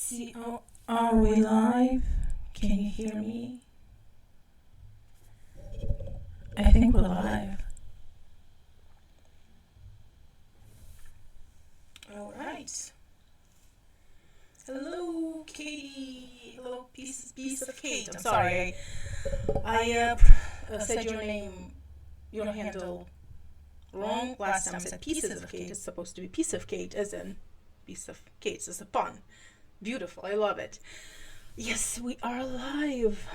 See, are we live? Can you hear me? I think we're live. All right. Hello, Katie. Hello, piece of Kate. I'm sorry. I said your name, your handle wrong last time. I said pieces of Kate. It's supposed to be piece of Kate, as in piece of Kate. It's a pun. Beautiful. I love it. Yes, we are live.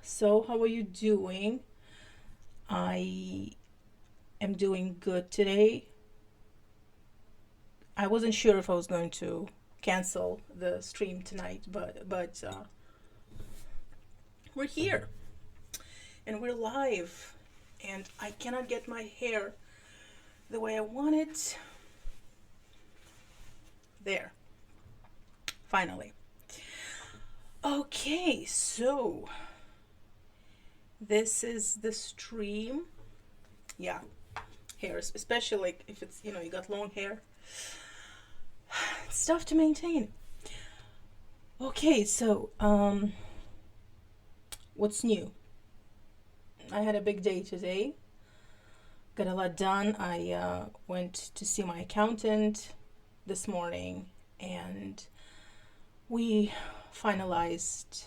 So, how are you doing? I am doing good today. I wasn't sure if I was going to cancel the stream tonight, but we're here and we're live, and I cannot get my hair the way I want it. There. Finally. Okay, so this is the stream. Yeah, hairs, especially like if it's, you got long hair. It's tough to maintain. Okay, so what's new? I had a big day today. Got a lot done. I went to see my accountant this morning, and we finalized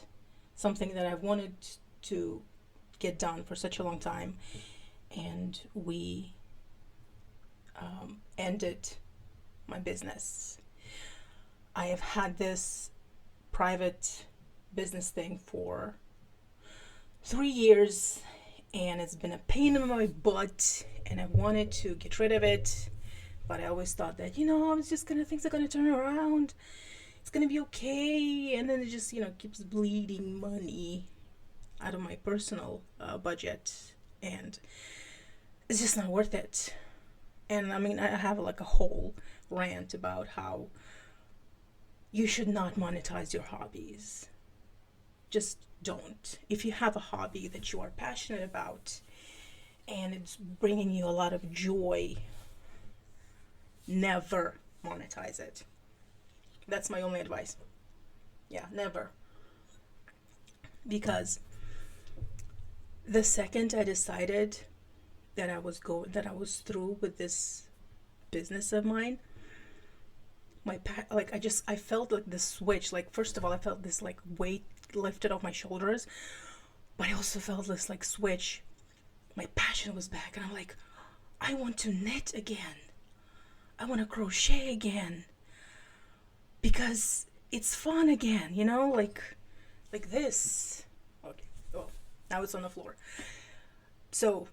something that I've wanted to get done for such a long time, and we ended my business. I have had this private business thing for 3 years, and it's been a pain in my butt, and I wanted to get rid of it, but I always thought that, I was just things are gonna turn around, it's gonna be okay, and then it just, keeps bleeding money out of my personal budget, and it's just not worth it. And I mean, I have like a whole rant about how you should not monetize your hobbies. Just don't. If you have a hobby that you are passionate about and it's bringing you a lot of joy, never monetize it. That's my only advice. Yeah, never. Because the second I decided that I was through with this business of mine, I felt like this switch. Like, first of all, I felt this like weight lifted off my shoulders, but I also felt this like switch. My passion was back, and I'm like, I want to knit again. I want to crochet again, because it's fun again, like this. Okay. Oh, now it's on the floor. So,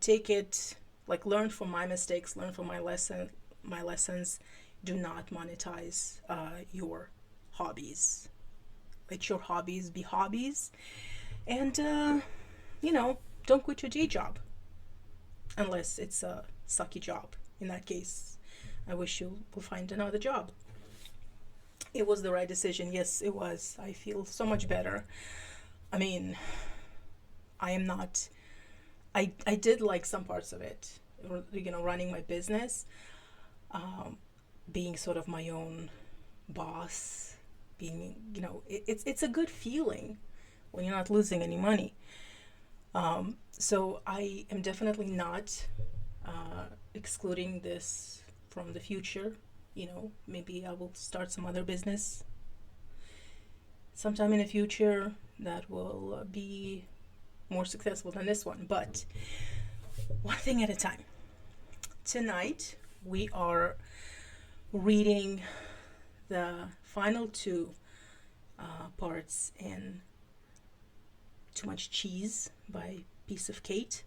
take it, like, learn from my mistakes, learn from my lessons. Do not monetize your hobbies. Let your hobbies be hobbies, and don't quit your day job unless it's a sucky job. In that case, I wish you will find another job. It was the right decision. Yes, it was. I feel so much better. I mean, I did like some parts of it, running my business, being sort of my own boss, being, it's a good feeling when you're not losing any money. So I am definitely not excluding this from the future. Maybe I will start some other business sometime in the future that will be more successful than this one, but one thing at a time. Tonight we are reading the final two parts in Too Much Cheese by Piece of Kate.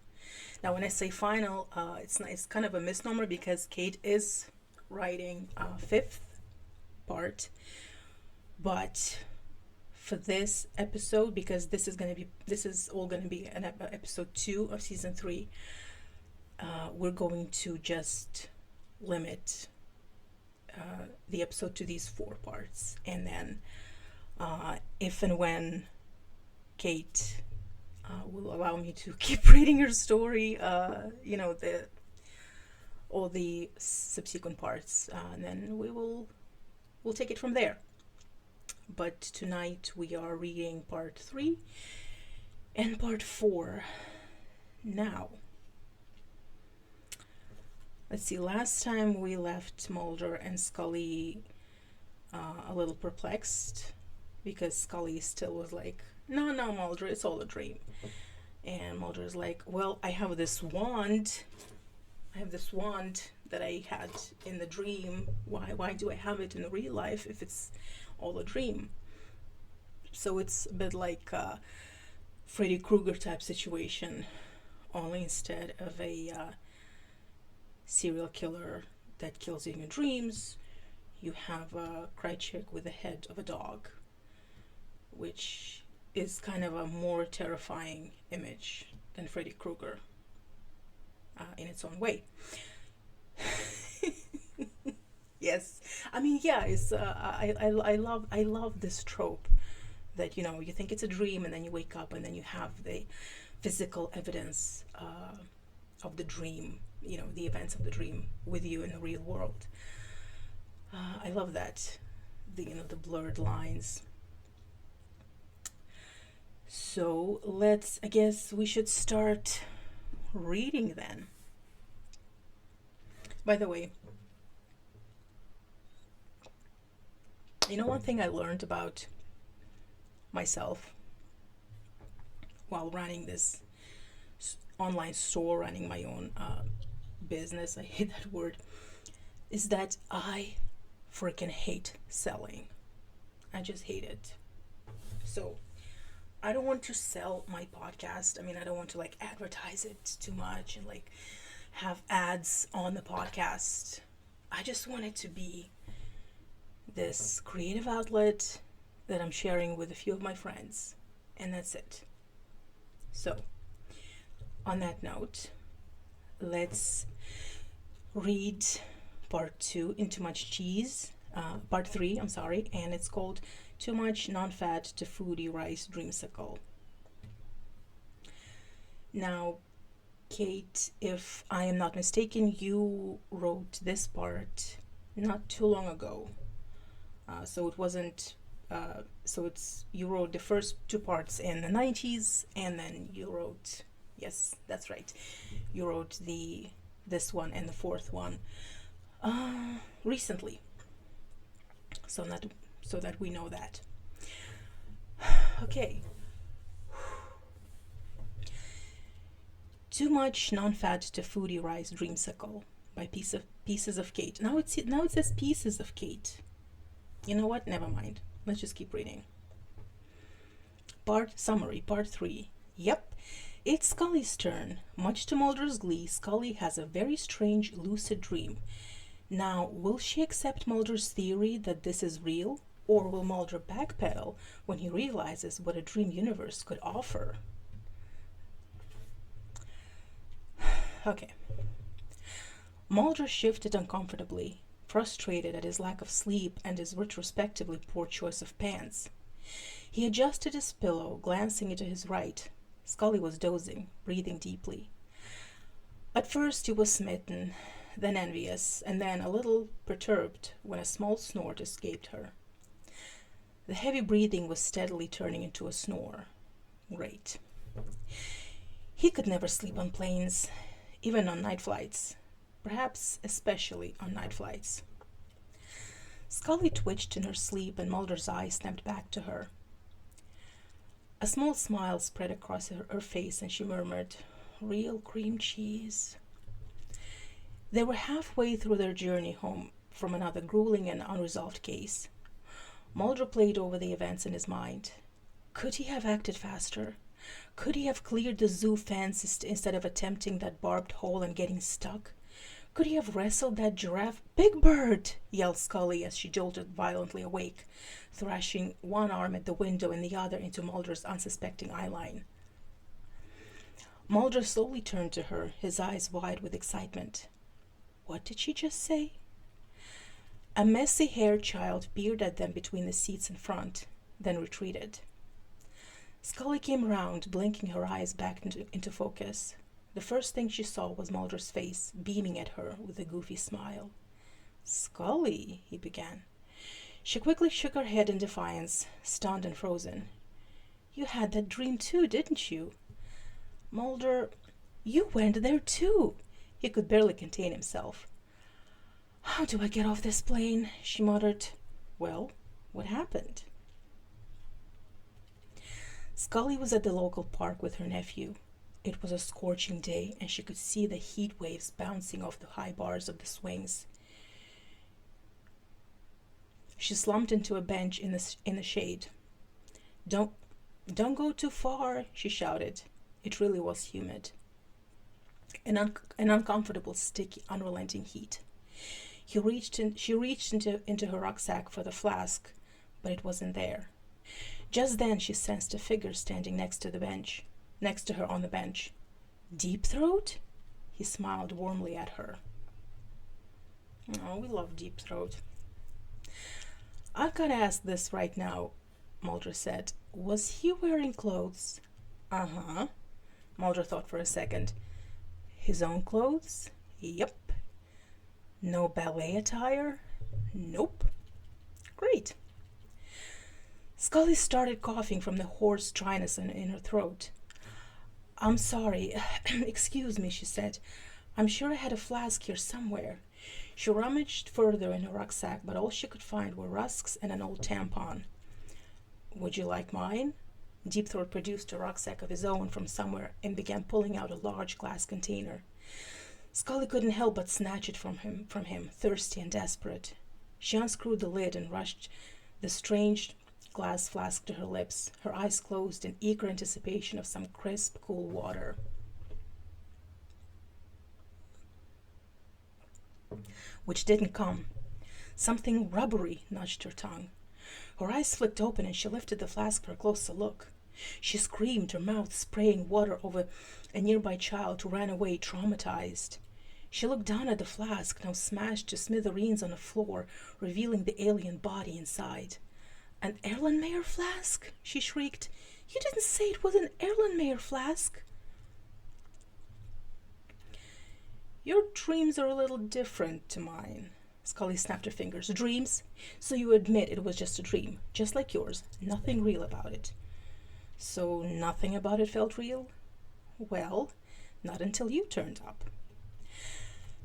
Now, when I say final, it's kind of a misnomer, because Kate is writing a fifth part, but for this episode, because this is all going to be an episode 2 of season 3, we're going to just limit the episode to these 4 parts, and then if and when Kate will allow me to keep reading her story, all the subsequent parts, and then we'll take it from there. But tonight we are reading part 3 and part 4. Now, let's see, last time we left Mulder and Scully a little perplexed because Scully still was like, no, Mulder, it's all a dream. And Mulder's like, well, I have this wand that I had in the dream. Why do I have it in the real life if it's all a dream? So it's a bit like a Freddy Krueger type situation, only instead of a serial killer that kills you in your dreams, you have a cry chick with the head of a dog, which is kind of a more terrifying image than Freddy Krueger in its own way. Yes, I mean, yeah, it's I love this trope that, you know, you think it's a dream and then you wake up and then you have the physical evidence of the dream, you know, the events of the dream with you in the real world. I love that, the blurred lines. So I guess we should start reading then. By the way, you know, one thing I learned about myself while running this online store, running my own business, I hate that word, is that I freaking hate selling. I just hate it. So I don't want to sell my podcast. I mean, I don't want to like advertise it too much and like have ads on the podcast. I just want it to be this creative outlet that I'm sharing with a few of my friends, and that's it. So on that note, let's read part 2 in Too Much Cheese, part 3, I'm sorry, and it's called Too Much Non-Fat to Foodie Rice Dreamsicle. Now, Kate, if I am not mistaken, you wrote this part not too long ago. So it wasn't, you wrote the first 2 parts in the 90s, and then you wrote, yes, that's right, you wrote this one and the 4th one recently. So that we know that. Okay. Too Much Non-Fat to Foodie Rice Dreamsicle by Pieces of Kate. Now it says Pieces of Kate. You know what? Never mind. Let's just keep reading. Summary, part 3. Yep, it's Scully's turn. Much to Mulder's glee, Scully has a very strange lucid dream. Now, will she accept Mulder's theory that this is real, or will Mulder backpedal when he realizes what a dream universe could offer? Okay. Mulder shifted uncomfortably, frustrated at his lack of sleep and his retrospectively poor choice of pants. He adjusted his pillow, glancing to his right. Scully was dozing, breathing deeply. At first he was smitten, then envious, and then a little perturbed when a small snort escaped her. The heavy breathing was steadily turning into a snore. Great. He could never sleep on planes, even on night flights. Perhaps especially on night flights. Scully twitched in her sleep and Mulder's eyes snapped back to her. A small smile spread across her face and she murmured, "Real cream cheese." They were halfway through their journey home from another grueling and unresolved case. Mulder played over the events in his mind. Could he have acted faster? Could he have cleared the zoo fence instead of attempting that barbed hole and getting stuck? Could he have wrestled that giraffe? "Big Bird!" yelled Scully as she jolted violently awake, thrashing one arm at the window and the other into Mulder's unsuspecting eyeline. Mulder slowly turned to her, his eyes wide with excitement. What did she just say? A messy-haired child peered at them between the seats in front, then retreated. Scully came round, blinking her eyes back into focus. The first thing she saw was Mulder's face, beaming at her with a goofy smile. "Scully," he began. She quickly shook her head in defiance, stunned and frozen. You had that dream too, didn't you? Mulder, you went there too. He could barely contain himself. How do I get off this plane? She muttered. Well, what happened? Scully was at the local park with her nephew. It was a scorching day, and she could see the heat waves bouncing off the high bars of the swings. She slumped into a bench in the shade. Don't go too far, she shouted. It really was humid. An uncomfortable, sticky, unrelenting heat. She reached into her rucksack for the flask, but it wasn't there. Just then she sensed a figure standing next to her on the bench. Deep Throat? He smiled warmly at her. Oh, we love Deep Throat. I've got to ask this right now, Mulder said. Was he wearing clothes? Uh-huh. Mulder thought for a second. His own clothes? Yep. No ballet attire? Nope. Great. Scully started coughing from the hoarse dryness in her throat. I'm sorry. Excuse me, she said. I'm sure I had a flask here somewhere. She rummaged further in her rucksack, but all she could find were rusks and an old tampon. Would you like mine? Deep Throat produced a rucksack of his own from somewhere and began pulling out a large glass container. Scully couldn't help but snatch it from him, thirsty and desperate. She unscrewed the lid and rushed the strange glass flask to her lips, her eyes closed in eager anticipation of some crisp, cool water. Which didn't come. Something rubbery nudged her tongue. Her eyes flicked open and she lifted the flask for a closer look. She screamed, her mouth spraying water over a nearby child who ran away traumatized. She looked down at the flask, now smashed to smithereens on the floor, revealing the alien body inside. An Erlenmeyer flask? She shrieked. You didn't say it was an Erlenmeyer flask. Your dreams are a little different to mine. Scully snapped her fingers. Dreams? So you admit it was just a dream, just like yours. Nothing real about it. So nothing about it felt real? Well, not until you turned up.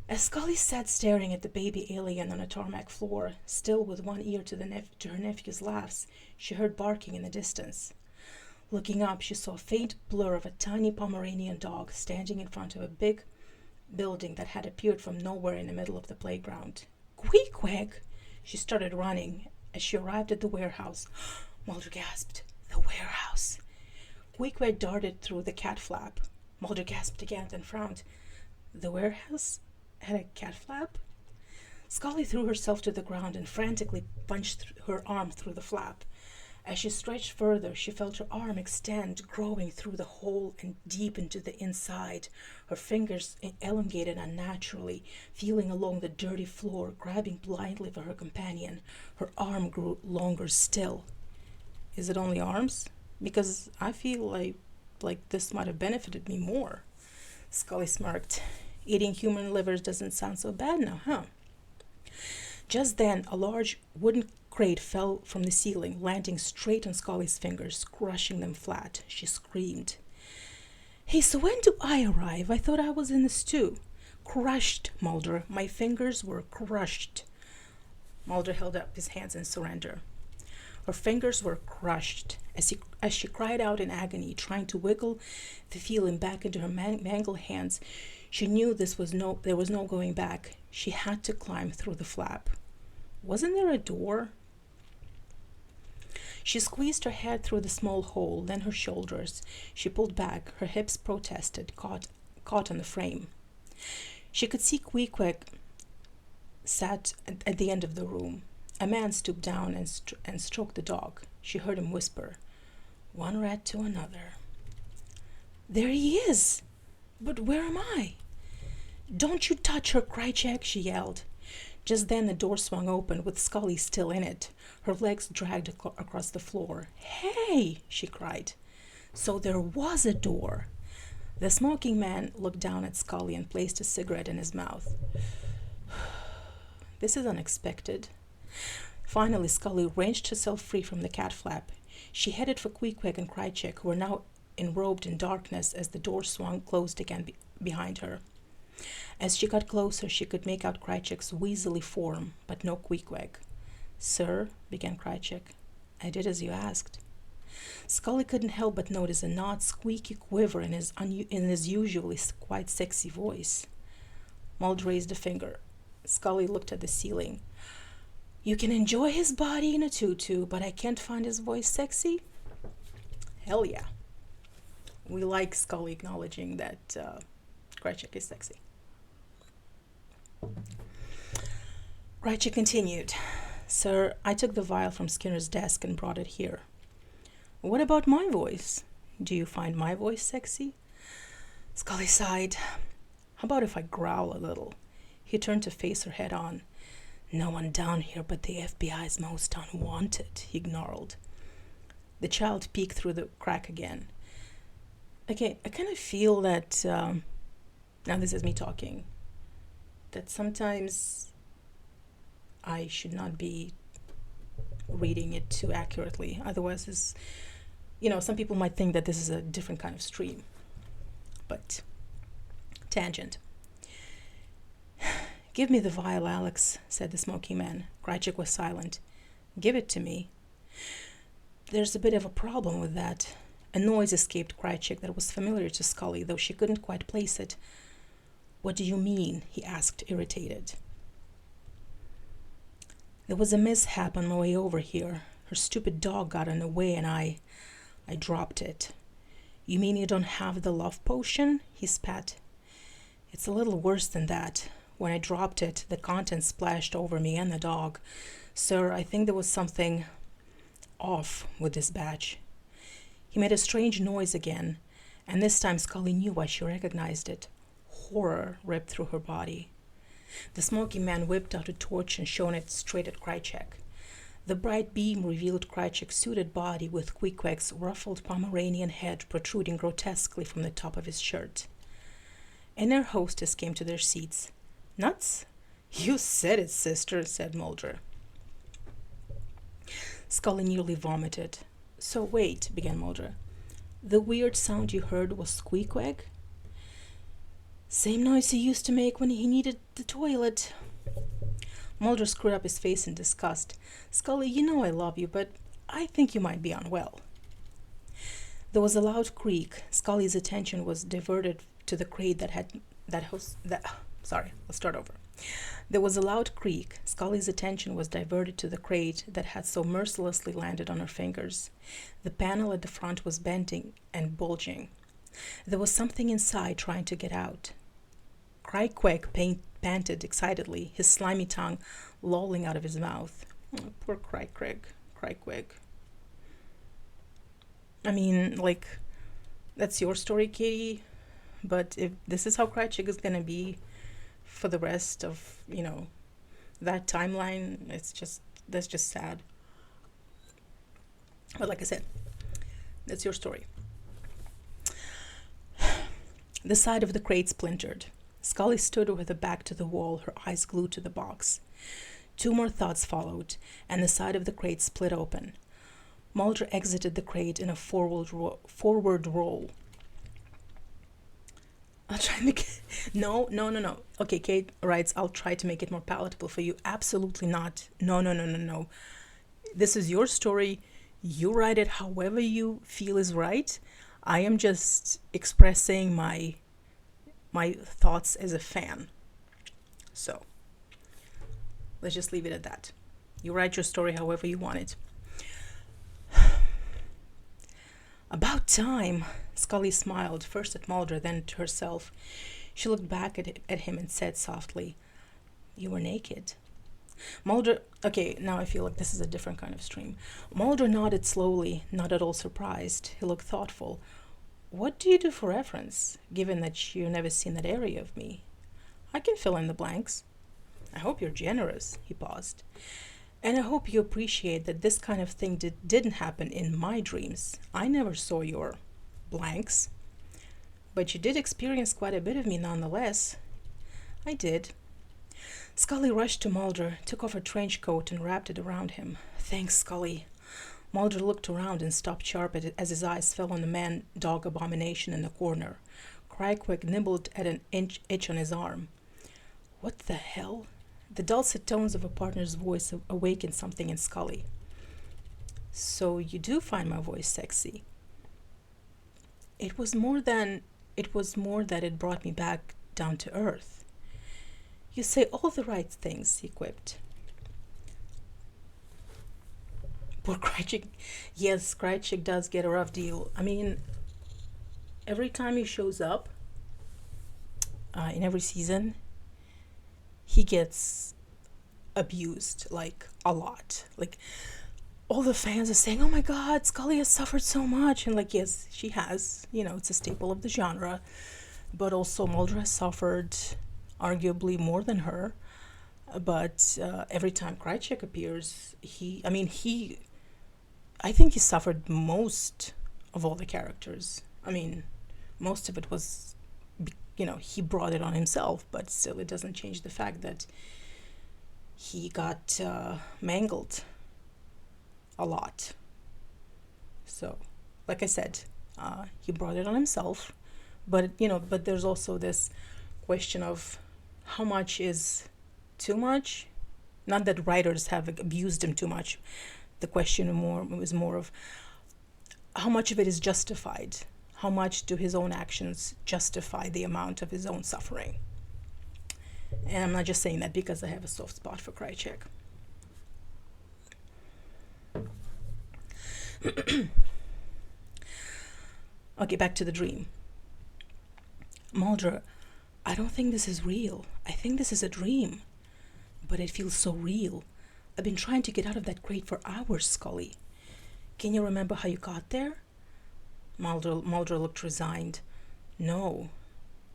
As Scully sat staring at the baby alien on a tarmac floor, still with one ear to her nephew's laughs, she heard barking in the distance. Looking up, she saw a faint blur of a tiny Pomeranian dog standing in front of a big building that had appeared from nowhere in the middle of the playground. Queequeg! She started running. As she arrived at the warehouse, Mulder gasped. The warehouse! Queequeg darted through the cat flap. Mulder gasped again, then frowned. The warehouse had a cat flap? Scully threw herself to the ground and frantically punched her arm through the flap. As she stretched further, she felt her arm extend, growing through the hole and deep into the inside. Her fingers elongated unnaturally, feeling along the dirty floor, grabbing blindly for her companion. Her arm grew longer still. Is it only arms? Because I feel like this might have benefited me more. Scully smirked. Eating human livers doesn't sound so bad now, huh? Just then, a large wooden crate fell from the ceiling, landing straight on Scully's fingers, crushing them flat. She screamed. Hey, so when do I arrive? I thought I was in the stew. Crushed, Mulder. My fingers were crushed. Mulder held up his hands in surrender. Her fingers were crushed. As she cried out in agony, trying to wiggle the feeling back into her mangled hands, she knew there was no going back. She had to climb through the flap. Wasn't there a door? She squeezed her head through the small hole, then her shoulders. She pulled back. Her hips protested, caught on the frame. She could see Queequeg sat at the end of the room. A man stooped down and stroked the dog. She heard him whisper, "One rat to another." There he is! But where am I? Don't you touch her, Krychek, she yelled. Just then the door swung open with Scully still in it. Her legs dragged across the floor. Hey, she cried. So there was a door. The smoking man looked down at Scully and placed a cigarette in his mouth. This is unexpected. Finally, Scully wrenched herself free from the cat flap. She headed for Queequeg and Krychek, who were now enrobed in darkness as the door swung closed again behind her. As she got closer, she could make out Krychek's weaselly form, but no Queequeg. "Sir," began Krychek, "I did as you asked." Scully couldn't help but notice an odd squeaky quiver in his usually quite sexy voice. Mulder raised a finger. Scully looked at the ceiling. "You can enjoy his body in a tutu, but I can't find his voice sexy?" Hell yeah. We like Scully acknowledging that Krychek is sexy. Krychek continued. "Sir, I took the vial from Skinner's desk and brought it here." "What about my voice? Do you find my voice sexy?" Scully sighed. "How about if I growl a little?" He turned to face her head on. "No one down here but the FBI's most unwanted," he gnarled. The child peeked through the crack again. Okay, I kind of feel that, now this is me talking, that sometimes I should not be reading it too accurately. Otherwise, some people might think that this is a different kind of stream. But, tangent. "Give me the vial, Alex," said the smoking man. Krychek was silent. "Give it to me." "There's a bit of a problem with that." A noise escaped Krychek that was familiar to Scully, though she couldn't quite place it. "What do you mean?" he asked, irritated. "There was a mishap on my way over here. Her stupid dog got in the way and I dropped it." "You mean you don't have the love potion?" he spat. "It's a little worse than that. When I dropped it, the contents splashed over me and the dog. Sir, I think there was something off with this batch." He made a strange noise again, and this time Scully knew why she recognized it. Horror ripped through her body. The smoking man whipped out a torch and shone it straight at Krychek. The bright beam revealed Krychek's suited body with Queequeg's ruffled Pomeranian head protruding grotesquely from the top of his shirt. And their hostess came to their seats. "Nuts? You said it, sister," said Mulder. Scully nearly vomited. "So wait," began Mulder. "The weird sound you heard was Queequeg?" "Same noise he used to make when he needed the toilet." Mulder screwed up his face in disgust. "Scully, you know I love you, but I think you might be unwell." There was a loud creak. Scully's attention was diverted to the crate There was a loud creak. Scully's attention was diverted to the crate that had so mercilessly landed on her fingers. The panel at the front was bending and bulging. There was something inside trying to get out. Krychek panted excitedly, his slimy tongue lolling out of his mouth. Oh, poor Krychek. I mean, that's your story, Katie, but if this is how Krychek is going to be for the rest of, that timeline, that's just sad. But like I said, that's your story. The side of the crate splintered. Scully stood with her back to the wall, her eyes glued to the box. 2 more thoughts followed, and the side of the crate split open. Mulder exited the crate in a forward roll. I'll try to make it... No. Okay, Kate writes, "I'll try to make it more palatable for you." Absolutely not. No. This is your story. You write it however you feel is right. I am just expressing my thoughts as a fan. So, let's just leave it at that. You write your story however you want it. "About time." Scully smiled, first at Mulder, then to herself. She looked back at him and said softly, "You were naked." Mulder... Okay, now I feel like this is a different kind of stream. Mulder nodded slowly, not at all surprised. He looked thoughtful. "What do you do for reference, given that you've never seen that area of me?" "I can fill in the blanks." "I hope you're generous," he paused. "And I hope you appreciate that this kind of thing didn't happen in my dreams. I never saw your blanks. But you did experience quite a bit of me nonetheless." "I did." Scully rushed to Mulder, took off her trench coat, and wrapped it around him. Thanks, Scully. Mulder looked around and stopped sharp as his eyes fell on the man-dog abomination in the corner. Cryquick nibbled at an itch on his arm. What the hell? The dulcet tones of a partner's voice awakened something in Scully. So you do find my voice sexy? It was more that it brought me back down to earth. You say all the right things, he quipped. Poor Crychick. Yes, Crychick does get a rough deal. I mean, every time he shows up, in every season, he gets abused, like, a lot. Like, all the fans are saying, oh my god, Scully has suffered so much. And, like, yes, she has. You know, it's a staple of the genre. But also, Mulder has suffered arguably more than her. But every time Crychick appears, I think he suffered most of all the characters. I mean, most of it was, he brought it on himself, but still it doesn't change the fact that he got mangled a lot. So, like I said, he brought it on himself, but there's also this question of how much is too much. Not that writers have abused him too much. The question was more of how much of it is justified. How much do his own actions justify the amount of his own suffering? And I'm not just saying that because I have a soft spot for Crychick. Okay, back to the dream. Mulder, I don't think this is real. I think this is a dream. But it feels so real. I've been trying to get out of that crate for hours, Scully. Can you remember how you got there? Mulder looked resigned. No.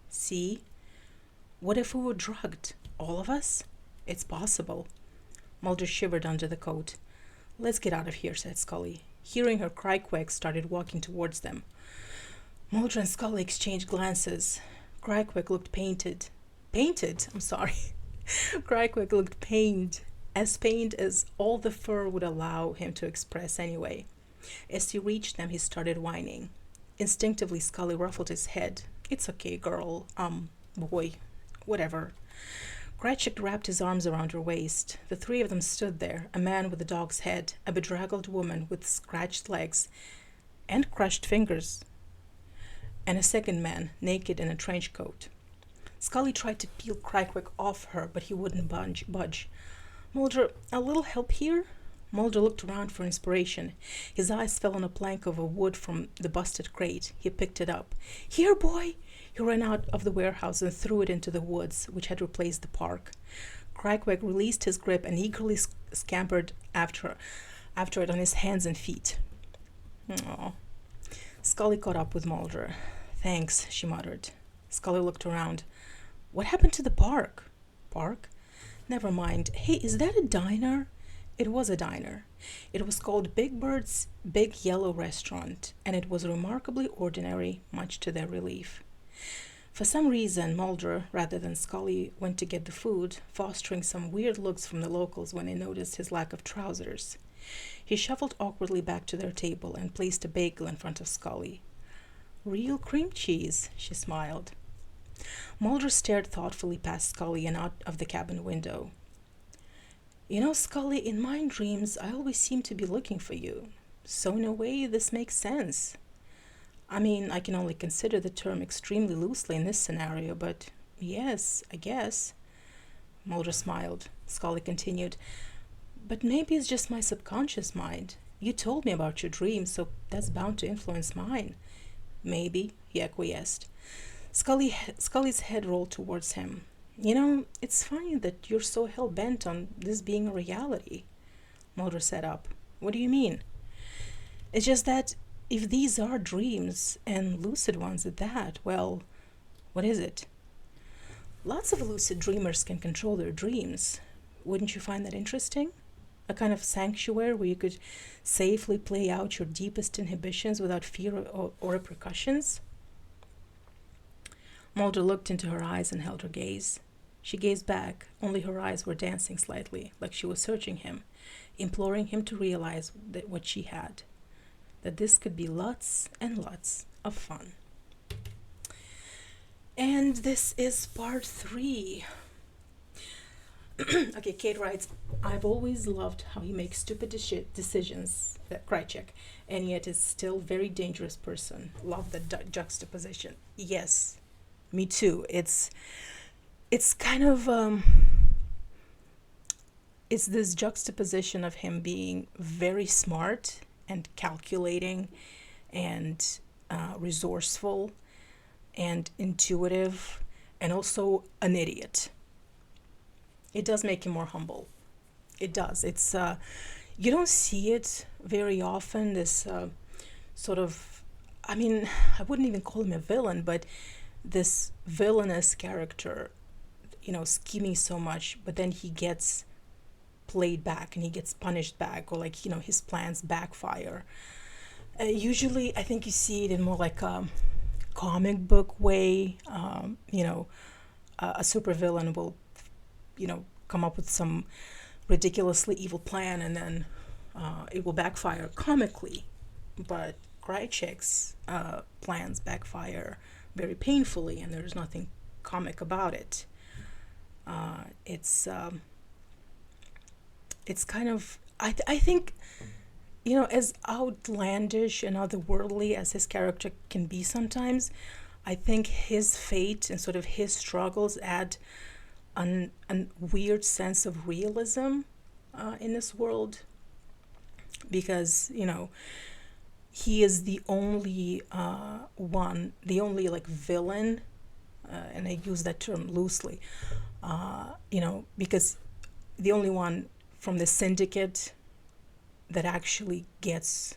See? What if we were drugged? All of us? It's possible. Mulder shivered under the coat. Let's get out of here, said Scully. Hearing her, Cryquick started walking towards them. Mulder and Scully exchanged glances. Cryquick looked painted. Painted? I'm sorry. Cryquick looked pained. As pained as all the fur would allow him to express anyway. As he reached them, he started whining. Instinctively, Scully ruffled his head. It's okay, girl. Boy. Whatever. Crychick wrapped his arms around her waist. The three of them stood there, a man with a dog's head, a bedraggled woman with scratched legs and crushed fingers, and a second man, naked in a trench coat. Scully tried to peel Cryquick off her, but he wouldn't budge. Mulder, a little help here? Mulder looked around for inspiration. His eyes fell on a plank of wood from the busted crate. He picked it up. Here, boy! He ran out of the warehouse and threw it into the woods, which had replaced the park. Cryquick released his grip and eagerly scampered after it on his hands and feet. Aww. Scully caught up with Mulder. Thanks, she muttered. Scully looked around. What happened to the park? Park? Never mind. Hey, is that a diner? It was a diner. It was called Big Bird's Big Yellow Restaurant, and it was remarkably ordinary, much to their relief. For some reason, Mulder, rather than Scully, went to get the food, fostering some weird looks from the locals when they noticed his lack of trousers. He shuffled awkwardly back to their table and placed a bagel in front of Scully. Real cream cheese, she smiled. Mulder stared thoughtfully past Scully and out of the cabin window. You know, Scully, in my dreams, I always seem to be looking for you. So in a way, this makes sense. I mean, I can only consider the term extremely loosely in this scenario, but yes, I guess. Mulder smiled. Scully continued, but maybe it's just my subconscious mind. You told me about your dreams, so that's bound to influence mine. Maybe, he acquiesced. Scully's head rolled towards him. You know, it's funny that you're so hell-bent on this being a reality. Mulder sat up. What do you mean? It's just that if these are dreams, and lucid ones at that, well, what is it? Lots of lucid dreamers can control their dreams. Wouldn't you find that interesting? A kind of sanctuary where you could safely play out your deepest inhibitions without fear or repercussions? Mulder looked into her eyes and held her gaze. She gazed back. Only her eyes were dancing slightly, like she was searching him, imploring him to realize that what she had, that this could be lots and lots of fun. And this is part 3. Okay, Kate writes, I've always loved how he makes stupid decisions, that Krychek, and yet is still very dangerous person. Love the juxtaposition. Yes, me too. It's kind of it's this juxtaposition of him being very smart and calculating and resourceful and intuitive, and also an idiot. It does make him more humble. It does. It's you don't see it very often, this sort of, I mean, I wouldn't even call him a villain, but this villainous character, scheming so much, but then he gets played back and he gets punished back, or like, his plans backfire. Usually I think you see it in more like a comic book way. A supervillain will come up with some ridiculously evil plan, and then it will backfire comically. But Krychek's plans backfire very painfully, and there's nothing comic about it. It's kind of, I think, as outlandish and otherworldly as his character can be sometimes, I think his fate and sort of his struggles add a weird sense of realism in this world, because he is the only like villain, and I use that term loosely, because the only one from the syndicate that actually gets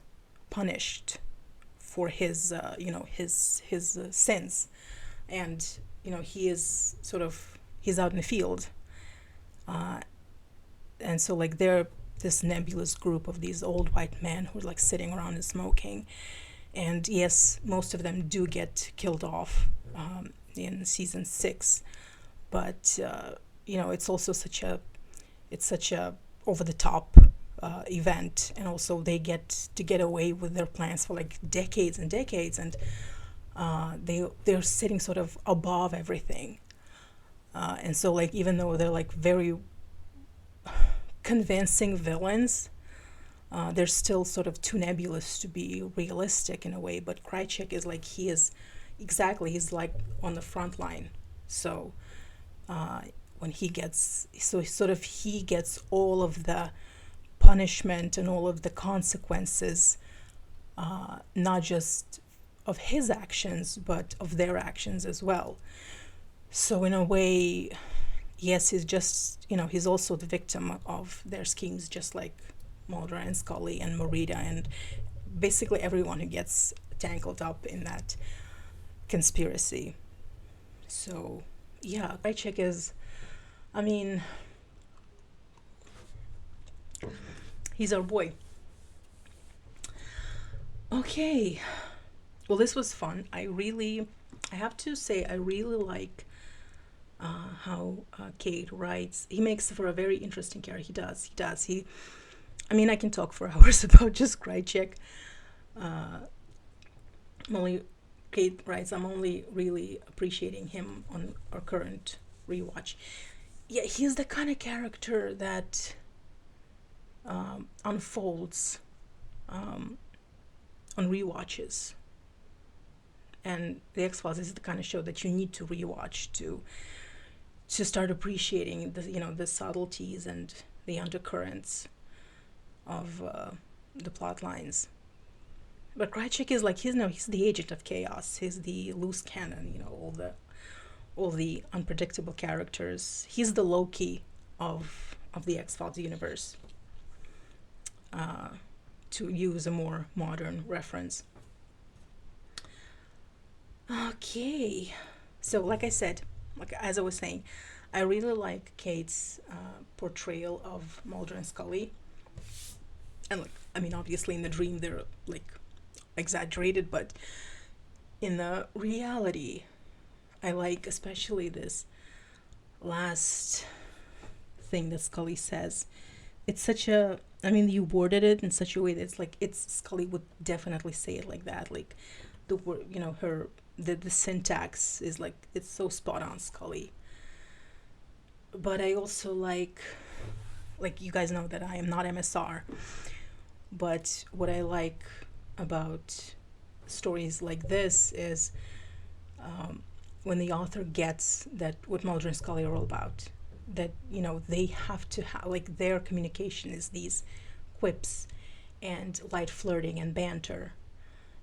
punished for his sins, and he is sort of, he's out in the field, and so like they're this nebulous group of these old white men who are like sitting around and smoking, and yes, most of them do get killed off in season 6, but it's also such a over the top event, and also they get away with their plans for like decades and decades, and they're sitting sort of above everything, and so like even though they're like very convincing villains, they're still sort of too nebulous to be realistic in a way. But Krychek is like, he's like on the front line, so when he gets all of the punishment and all of the consequences, not just of his actions but of their actions as well. So in a way, yes, he's just, he's also the victim of their schemes, just like Mulder and Scully and Morita and basically everyone who gets tangled up in that conspiracy. So yeah, Krychek is, I mean, he's our boy. Okay, well, this was fun. I have to say, I really like how Kate writes. He makes for a very interesting character. He does. I can talk for hours about just Krychek. Kate writes, I'm only really appreciating him on our current rewatch. Yeah, he's the kind of character that unfolds on rewatches. And The X-Files is the kind of show that you need to rewatch to start appreciating the subtleties and the undercurrents of the plot lines. But Krychek is like, he's the agent of chaos. He's the loose cannon, all the unpredictable characters. He's the Loki of the X-Files universe, to use a more modern reference. Okay, so like I said, as I was saying, I really like Kate's portrayal of Mulder and Scully. And obviously in the dream they're like exaggerated, but in the reality, I like especially this last thing that Scully says, it's such a, I mean, you worded it in such a way that it's like, it's, Scully would definitely say it like that. Like the word, you know, her, the syntax is like, it's so spot on, Scully. But I also like you guys know that I am not MSR, but what I like about stories like this is when the author gets that what Mulder and Scully are all about, that, you know, they have to have, like, their communication is these quips and light flirting and banter.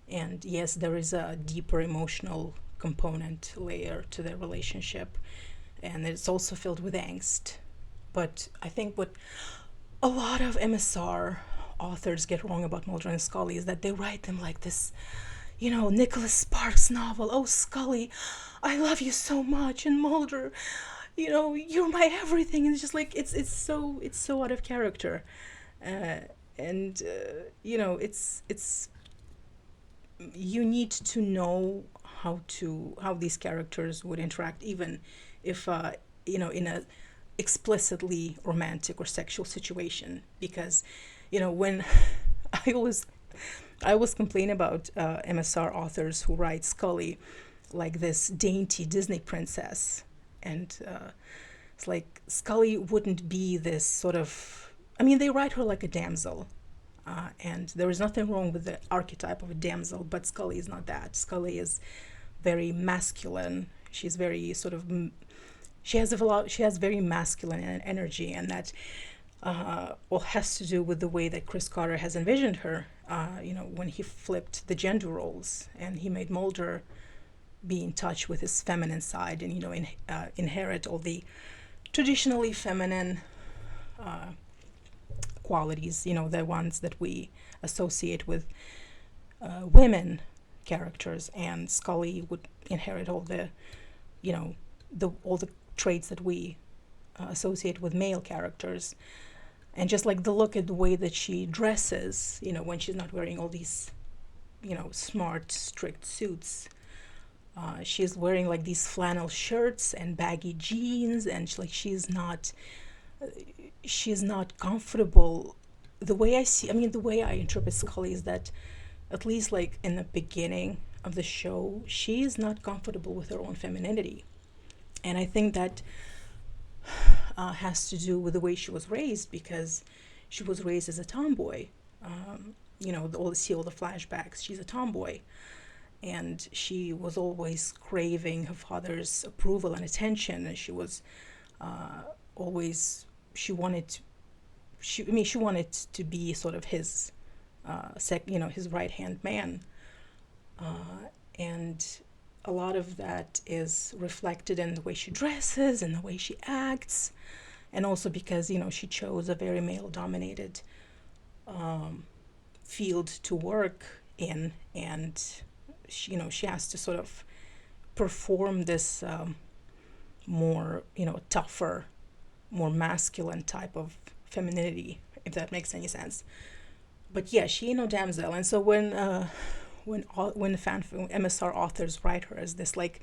And yes, there is a deeper emotional component layer to their relationship, and it's also filled with angst. But I think what a lot of MSR authors get wrong about Mulder and Scully is that they write them like this, you know, Nicholas Sparks novel. Oh, Scully, I love you so much, and Mulder, you know, you're my everything. And it's just like it's so out of character, uh, and you know, it's you need to know how these characters would interact, even if you know, in a explicitly romantic or sexual situation, because, you know, when I always I always complain about MSR authors who write Scully like this dainty Disney princess, and it's like Scully wouldn't be this sort of, I mean, they write her like a damsel, and there is nothing wrong with the archetype of a damsel, but Scully is not that. Scully is very masculine. She's very sort of, she has very masculine energy, and that all has to do with the way that Chris Carter has envisioned her. You know, when he flipped the gender roles and he made Mulder be in touch with his feminine side, and, you know, inherit all the traditionally feminine qualities, you know, the ones that we associate with women characters, and Scully would inherit all the, you know, all the traits that we associate with male characters. And just like the look at the way that she dresses, you know, when she's not wearing all these, you know, smart, strict suits, she's wearing like these flannel shirts and baggy jeans, and she's not comfortable. The way I see, I mean, the way I interpret Scully is that, at least like in the beginning of the show, she is not comfortable with her own femininity. And I think that has to do with the way she was raised, because she was raised as a tomboy. You know, see all the flashbacks. She's a tomboy, and she was always craving her father's approval and attention. And she was always, she wanted, she wanted to be sort of his, you know, his right hand man, and a lot of that is reflected in the way she dresses and the way she acts, and also because, you know, she chose a very male-dominated field to work in, and she, you know, she has to sort of perform this more, you know, tougher, more masculine type of femininity, if that makes any sense. But yeah, she ain't no damsel, and so when MSR authors write her as this like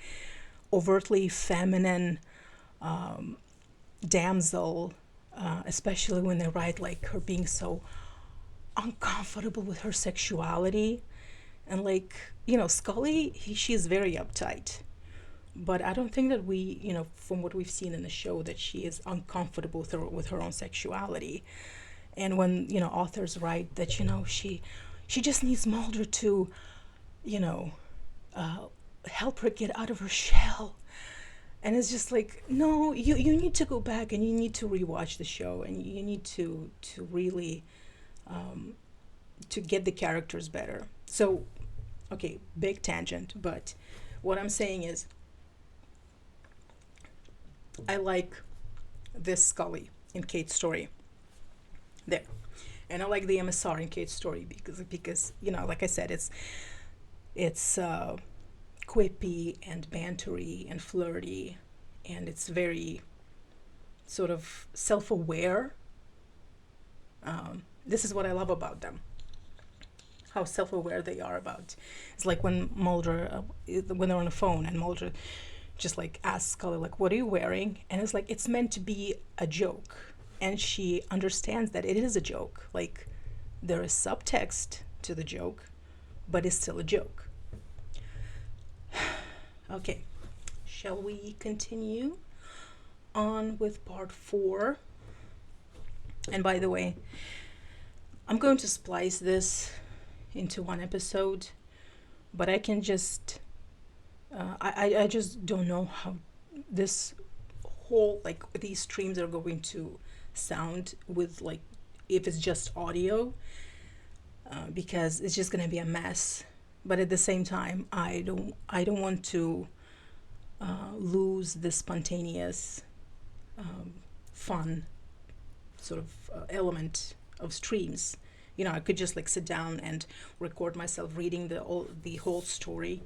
overtly feminine damsel, especially when they write like her being so uncomfortable with her sexuality, and like, you know, Scully, she is very uptight, but I don't think that we, you know, from what we've seen in the show, that she is uncomfortable with her own sexuality. And when, you know, authors write that, you know, she just needs Mulder to, you know, help her get out of her shell. And it's just like, no, you need to go back and you need to rewatch the show, and you need to really to get the characters better. So, okay, big tangent, but what I'm saying is, I like this Scully in Kate's story there, and I like the MSR in Kate's story because, you know, like I said, it's quippy and bantery and flirty, and it's very sort of self-aware. This is what I love about them, how self-aware they are about. It's like when Mulder, when they're on the phone and Mulder just like asks Scully, like, what are you wearing? And it's like, it's meant to be a joke. And she understands that it is a joke. Like, there is subtext to the joke, but it's still a joke. Okay, shall we continue on with part 4? And by the way, I'm going to splice this into one episode, but I can just I just don't know how this whole, like, these streams are going to sound with, like, if it's just audio, because it's just gonna be a mess. But at the same time, I don't want to lose the spontaneous fun sort of element of streams. You know, I could just like sit down and record myself reading the whole story,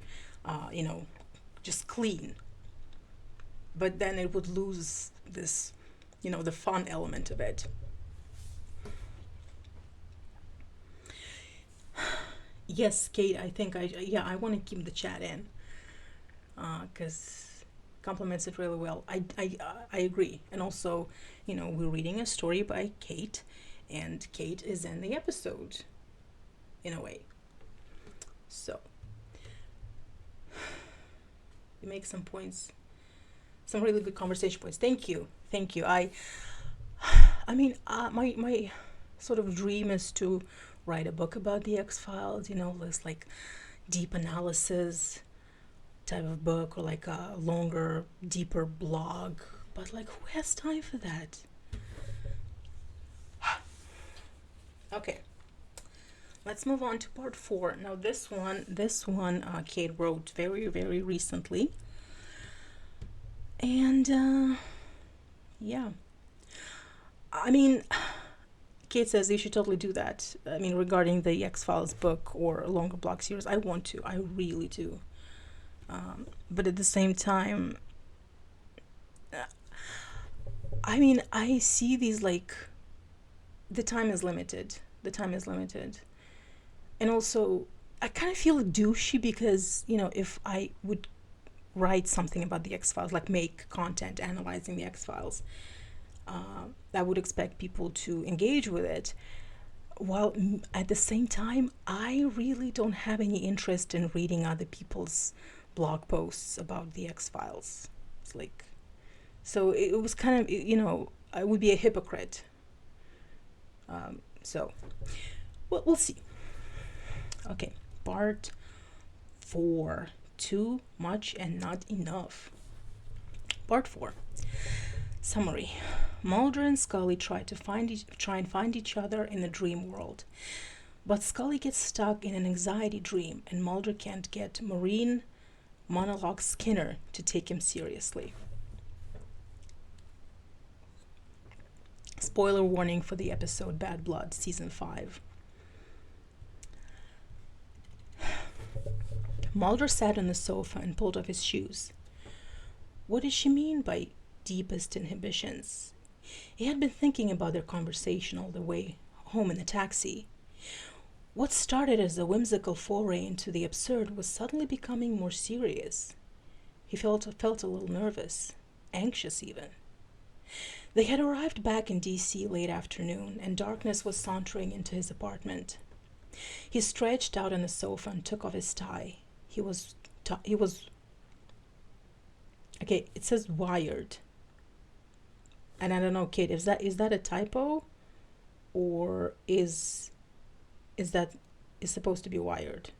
you know, just clean. But then it would lose this, you know, the fun element of it. Yes, Kate, I think I want to keep the chat in, because complements it really well. I agree. And also, you know, we're reading a story by Kate, and Kate is in the episode, in a way. So, you make some points, some really good conversation points. Thank you. I mean, my sort of dream is to write a book about the X-Files, you know, this like deep analysis type of book, or like a longer, deeper blog. But like, who has time for that? Okay, let's move on to part 4. Now this one Kate wrote very, very recently. And yeah, I mean, Kate says you should totally do that. I mean, regarding the X-Files book or a longer blog series, I want to. I really do. But at the same time, I mean, I see these like, the time is limited. And also, I kind of feel douchey because, you know, if I would write something about the X-Files, like make content analyzing the X-Files, I would expect people to engage with it. While at the same time, I really don't have any interest in reading other people's blog posts about the X-Files. It's like, so it was kind of, you know, I would be a hypocrite. So, well, we'll see. Okay, part 4. Too much and not enough. Part 4. Summary. Mulder and Scully try and find each other in the dream world. But Scully gets stuck in an anxiety dream, and Mulder can't get Marine monologue Skinner to take him seriously. Spoiler warning for the episode Bad Blood, Season 5. Mulder sat on the sofa and pulled off his shoes. What did she mean by deepest inhibitions? He had been thinking about their conversation all the way home in the taxi. What started as a whimsical foray into the absurd was suddenly becoming more serious. He felt a little nervous, anxious even. They had arrived back in D.C. late afternoon, and darkness was sauntering into his apartment. He stretched out on the sofa and took off his tie. He was okay, it says wired. And I don't know, Kate, is that a typo, or is supposed to be wired?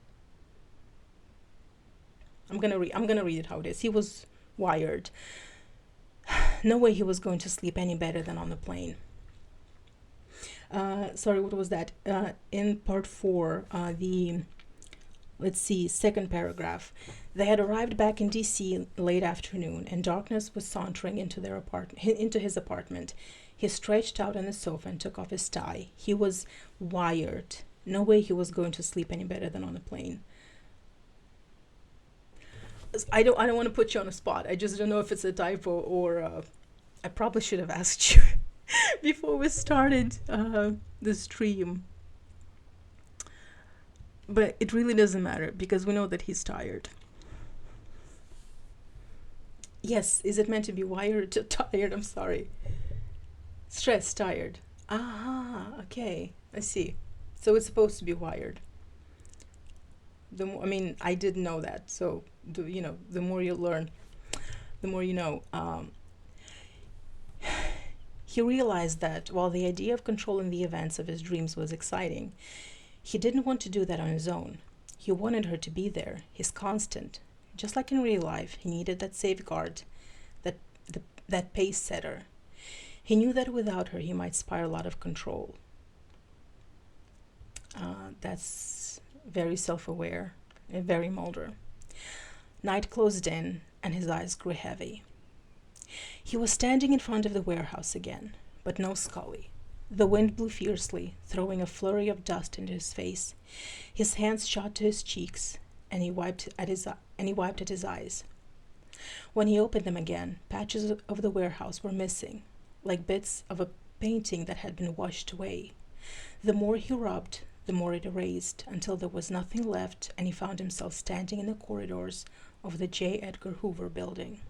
I'm gonna read it how it is. He was wired. No way he was going to sleep any better than on the plane. Sorry, what was that? In part 4, let's see, second paragraph. They had arrived back in D.C. late afternoon, and darkness was sauntering into his apartment. He stretched out on the sofa and took off his tie. He was wired. No way he was going to sleep any better than on a plane. I don't want to put you on a spot. I just don't know if it's a typo, or I probably should have asked you before we started the stream. But it really doesn't matter, because we know that he's tired. Yes, is it meant to be wired to tired? I'm sorry. Stressed, tired. Ah, okay. I see. So it's supposed to be wired. The more, I mean, I didn't know that. So, the more you learn, the more you know. He realized that while the idea of controlling the events of his dreams was exciting, he didn't want to do that on his own. He wanted her to be there, his constant. Just like in real life, he needed that safeguard, that that pace setter. He knew that without her, he might spiral out of control. That's very self-aware, very Mulder. Night closed in, and his eyes grew heavy. He was standing in front of the warehouse again, but no Scully. The wind blew fiercely, throwing a flurry of dust into his face. His hands shot to his cheeks, and he wiped at his eyes. When he opened them again, patches of the warehouse were missing, like bits of a painting that had been washed away. The more he rubbed, the more it erased, until there was nothing left, and he found himself standing in the corridors of the J. Edgar Hoover building.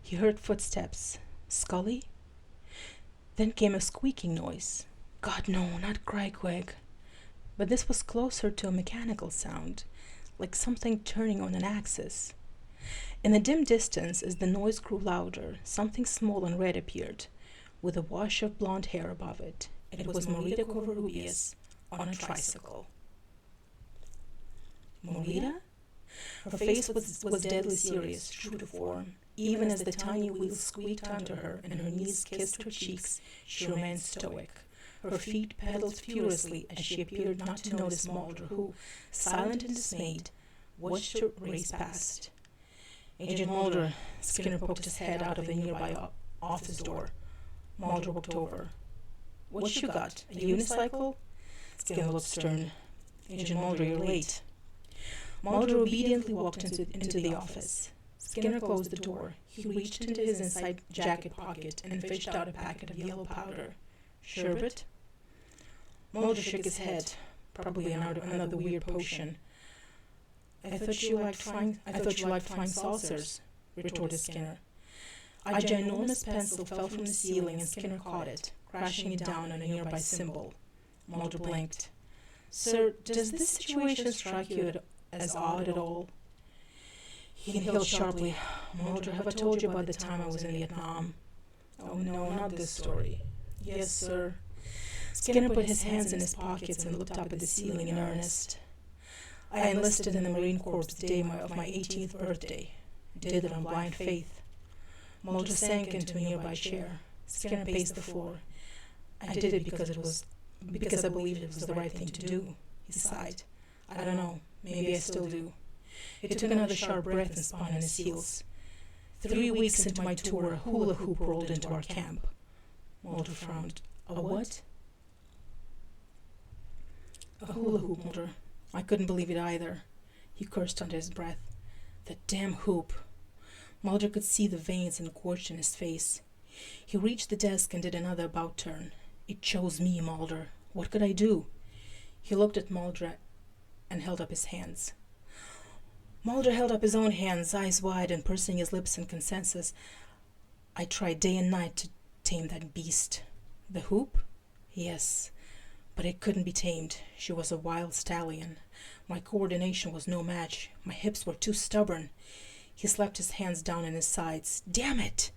He heard footsteps. Scully? Then came a squeaking noise. God, no, not Grygwig. But this was closer to a mechanical sound, like something turning on an axis. In the dim distance, as the noise grew louder, something small and red appeared, with a wash of blonde hair above it. It was Morita Covarrubias on a tricycle. Morita? Her face was deadly serious, true to form. Even as the tiny wheels squeaked under her and her knees kissed her cheeks, she remained stoic. Her feet pedaled furiously as she appeared not to notice Mulder, who, silent and dismayed, watched her race past. Agent Mulder, Skinner poked his head out of the nearby office door. Mulder walked over. What you got, a unicycle? Skinner looked stern. Agent Mulder, you're late. Mulder obediently walked into the office. Skinner closed the door. He reached into his inside jacket pocket and fished out a packet of yellow powder. Sherbet? Mulder shook his head. Probably another weird potion. I thought you liked flying saucers, retorted Skinner. A ginormous pencil fell from the ceiling and Skinner caught it, crashing it down on a nearby symbol. Mulder blinked. Sir, does this situation strike you as odd at all? He inhaled sharply. Mulder, have I told you about the time I was in Vietnam? Oh no, not this story. Yes, sir. Skinner put his hands in his pockets and looked up at the ceiling in earnest. I enlisted in the Marine Corps the day of my 18th birthday. I did it on blind faith. Mulder sank into a nearby chair. Skinner paced the floor. I did it because I believed it was the right thing to do. He sighed. I don't know. Maybe I still do. He took another sharp breath and spun on his heels. 3 weeks into my tour, a hula hoop rolled into our camp. Mulder frowned. A what? A hula hoop, Mulder. I couldn't believe it either. He cursed under his breath. The damn hoop. Mulder could see the veins engorged in his face. He reached the desk and did another about turn. It chose me, Mulder. What could I do? He looked at Mulder and held up his hands. Mulder held up his own hands, eyes wide and pursing his lips in consensus. I tried day and night to tame that beast. The hoop? Yes, but it couldn't be tamed. She was a wild stallion. My coordination was no match. My hips were too stubborn. He slapped his hands down on his sides. Damn it!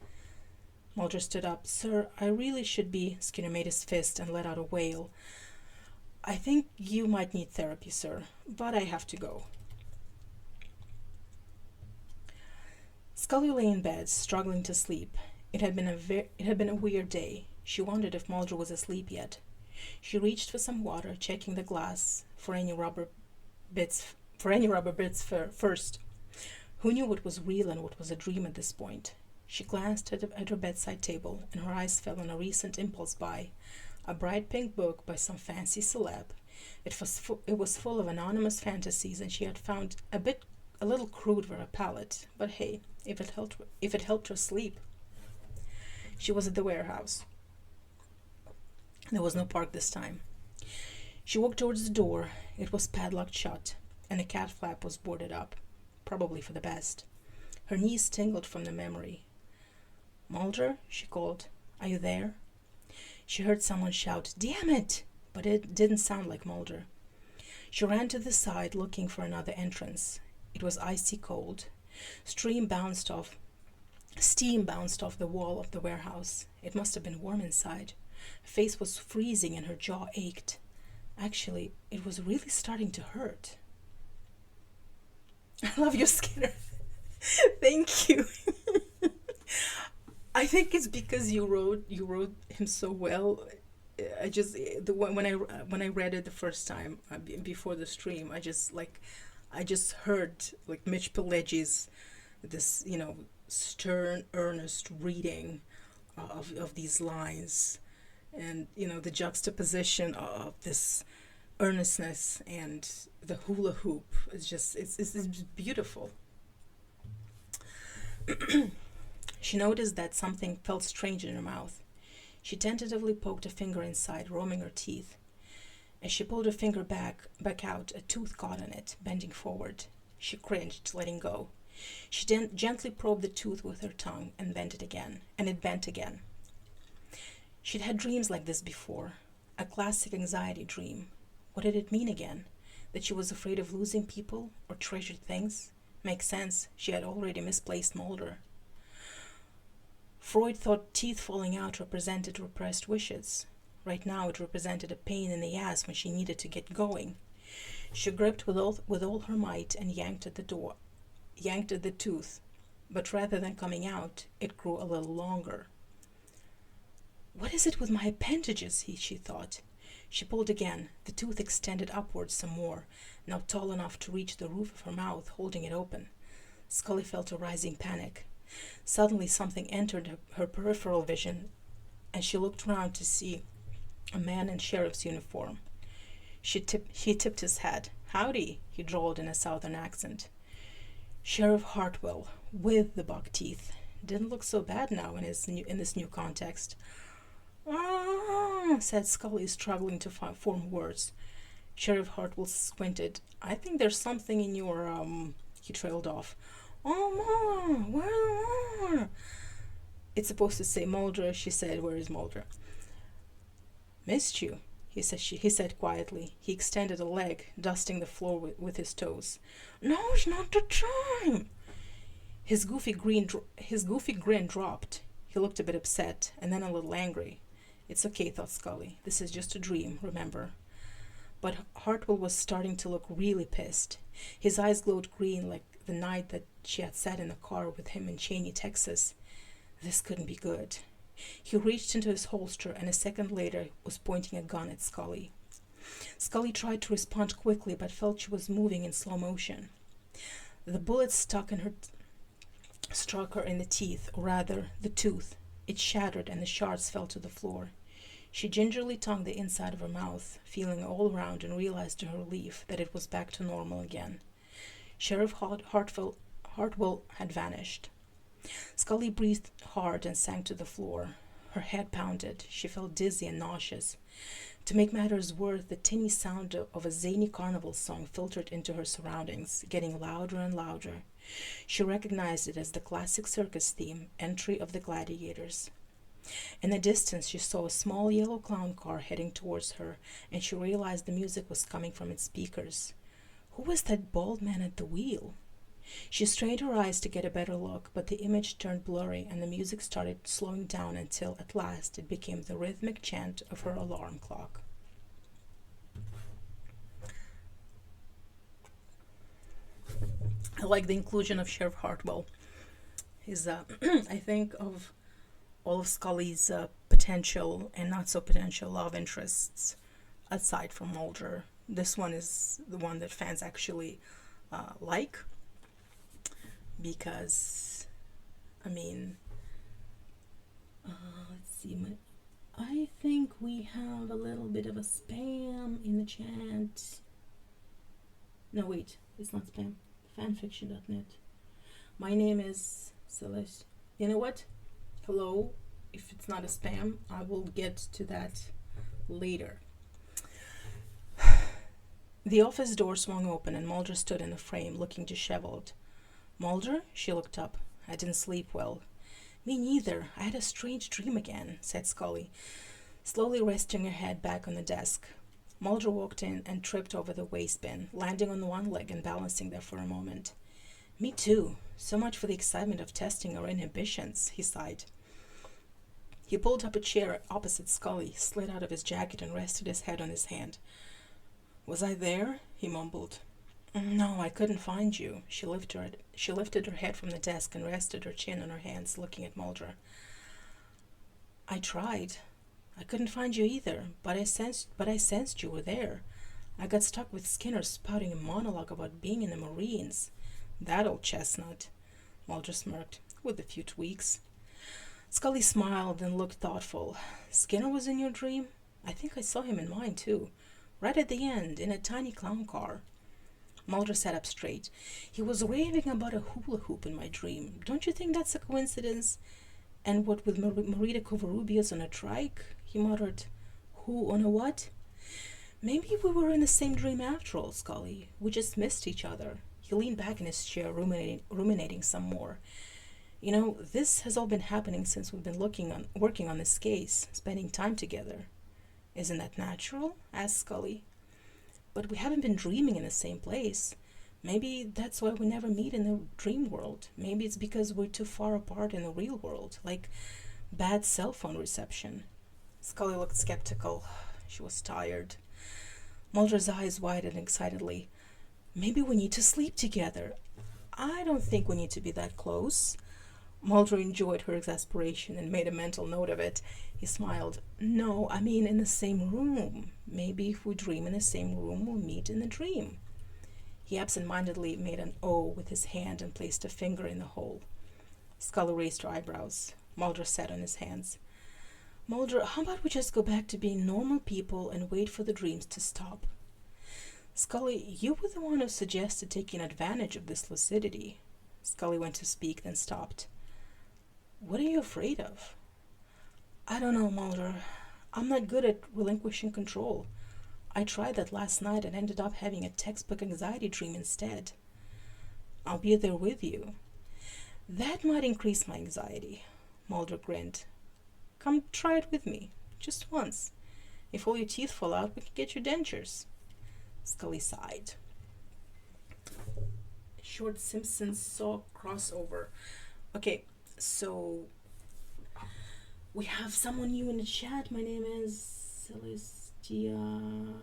Mulder stood up. Sir, I really should be... Skinner made his fist and let out a wail. I think you might need therapy, sir, but I have to go. Scully lay in bed, struggling to sleep. It had been a weird day. She wondered if Mulder was asleep yet. She reached for some water, checking the glass for any rubber bits first. Who knew what was real and what was a dream at this point? She glanced at her bedside table, and her eyes fell on a recent impulse buy, a bright pink book by some fancy celeb. It was full of anonymous fantasies, and she had found a little crude for her palate. But hey, if it helped her sleep. She was at the warehouse. There was no park this time. She walked towards the door. It was padlocked shut, and the cat flap was boarded up. probably for the best. Her knees tingled from the memory. "Mulder," she called. "Are you there?" She heard someone shout, "Damn it!" but it didn't sound like Mulder. She ran to the side looking for another entrance. It was icy cold. Steam bounced off the wall of the warehouse. It must have been warm inside. Her face was freezing and her jaw ached. Actually, it was really starting to hurt. I love your Skinner. Thank you. I think it's because you wrote him so well. I just when I read it the first time before the stream, I just heard like Mitch Pileggi's this stern, earnest reading of these lines, and the juxtaposition of this earnestness and the hula hoop is just it's beautiful. She noticed that something felt strange in her mouth. She tentatively poked a finger inside, roaming her teeth. As she pulled her finger back out, a tooth caught on it, bending forward. She cringed, letting go. She gently probed the tooth with her tongue and bent it again, and it bent again. She'd had dreams like this before, a classic anxiety dream. What did it mean again? That she was afraid of losing people or treasured things? Makes sense. She had already misplaced Mulder. Freud thought teeth falling out represented repressed wishes. Right now it represented a pain in the ass when she needed to get going. She gripped with all her might and yanked at the tooth, but rather than coming out, it grew a little longer. What is it with my appendages? She thought. She pulled again. The tooth extended upwards some more, now tall enough to reach the roof of her mouth, holding it open. Scully felt a rising panic. Suddenly something entered her peripheral vision, and she looked around to see a man in sheriff's uniform. He tipped his head. "Howdy," he drawled in a southern accent. Sheriff Hartwell, with the buck teeth. Didn't look so bad now in this new context. "Ah," said Scully, struggling to form words. Sheriff Hartwell squinted. "I think there's something in your, He trailed off. "Oh, Mulder, where's Mulder?" "It's supposed to say Mulder," she said. "Where is Mulder?" "Missed you," he said quietly. He extended a leg, dusting the floor with his toes. "Now's not the time." His goofy grin dropped. He looked a bit upset, and then a little angry. It's okay, thought Scully. This is just a dream, remember. But Hartwell was starting to look really pissed. His eyes glowed green like the night that she had sat in the car with him in Cheney, Texas. This couldn't be good. He reached into his holster and a second later was pointing a gun at Scully. Scully tried to respond quickly but felt she was moving in slow motion. The bullet struck her in the teeth, or rather, the tooth. It shattered and the shards fell to the floor. She gingerly tongued the inside of her mouth, feeling all around, and realized to her relief that it was back to normal again. Sheriff Hartwell had vanished. Scully breathed hard and sank to the floor. Her head pounded. She felt dizzy and nauseous. To make matters worse, the tinny sound of a zany carnival song filtered into her surroundings, getting louder and louder. She recognized it as the classic circus theme, Entry of the Gladiators. In the distance, she saw a small yellow clown car heading towards her, and she realized the music was coming from its speakers. Who was that bald man at the wheel? She strained her eyes to get a better look, but the image turned blurry and the music started slowing down until, at last, it became the rhythmic chant of her alarm clock. I like the inclusion of Sheriff Hartwell. He's, I think, of all of Scully's potential and not so potential love interests, aside from Mulder, this one is the one that fans actually like. Because, I mean, let's see, I think we have a little bit of a spam in the chat. No, wait, it's not spam. Fanfiction.net. My name is Celeste. You know what? Hello. If it's not a spam, I will get to that later. The office door swung open and Mulder stood in the frame, looking disheveled. Mulder? She looked up. I didn't sleep well. Me neither. I had a strange dream again, said Scully, slowly resting her head back on the desk. Mulder walked in and tripped over the waste bin, landing on one leg and balancing there for a moment. Me too. So much for the excitement of testing our inhibitions, he sighed. He pulled up a chair opposite Scully, slid out of his jacket, and rested his head on his hand. Was I there? He mumbled. No, I couldn't find you. She lifted her head from the desk and rested her chin on her hands, looking at Mulder. I tried. I couldn't find you either, but I sensed you were there. I got stuck with Skinner spouting a monologue about being in the Marines. That old chestnut, Mulder smirked, with a few tweaks. Scully smiled and looked thoughtful. Skinner was in your dream? I think I saw him in mine, too. Right at the end, in a tiny clown car. Mulder sat up straight. He was raving about a hula hoop in my dream. Don't you think that's a coincidence? And what with Marita Covarrubias on a trike? He muttered. Who on a what? Maybe we were in the same dream after all, Scully. We just missed each other. He leaned back in his chair, ruminating some more. You know, this has all been happening since we've been working on this case, spending time together. Isn't that natural? Asked Scully. But we haven't been dreaming in the same place. Maybe that's why we never meet in the dream world. Maybe it's because we're too far apart in the real world, like bad cell phone reception. Scully looked skeptical. She was tired. Mulder's eyes widened excitedly. Maybe we need to sleep together. I don't think we need to be that close. Mulder enjoyed her exasperation and made a mental note of it. He smiled. No, I mean in the same room. Maybe if we dream in the same room, we'll meet in the dream. He absent-mindedly made an O with his hand and placed a finger in the hole. Scully raised her eyebrows. Mulder sat on his hands. Mulder, how about we just go back to being normal people and wait for the dreams to stop? Scully, you were the one who suggested taking advantage of this lucidity. Scully went to speak, then stopped. What are you afraid of? I don't know, Mulder. I'm not good at relinquishing control. I tried that last night and ended up having a textbook anxiety dream instead. I'll be there with you. That might increase my anxiety. Mulder grinned. Come try it with me, just once. If all your teeth fall out, we can get your dentures. Scully sighed. Short Simpsons saw crossover. Okay, so we have someone new in the chat. My name is Celestia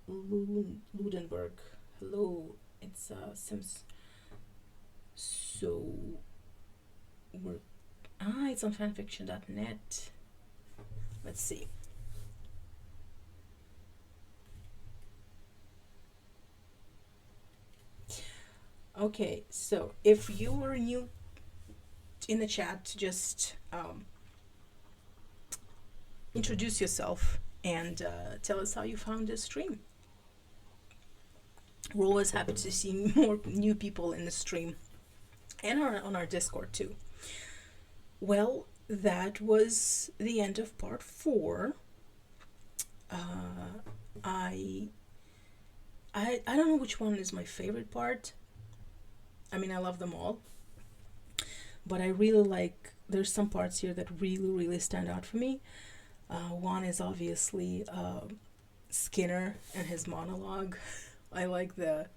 Ludenberg. Hello, it's Sims. So it's on fanfiction.net. Let's see. Okay, so if you are new in the chat, just introduce yourself and tell us how you found this stream. We're always happy to see more new people in the stream and on our Discord too. Well, that was the end of part 4. I don't know which one is my favorite part. I mean, I love them all, but I really like, there's some parts here that really stand out for me. One is obviously Skinner and his monologue. I like the,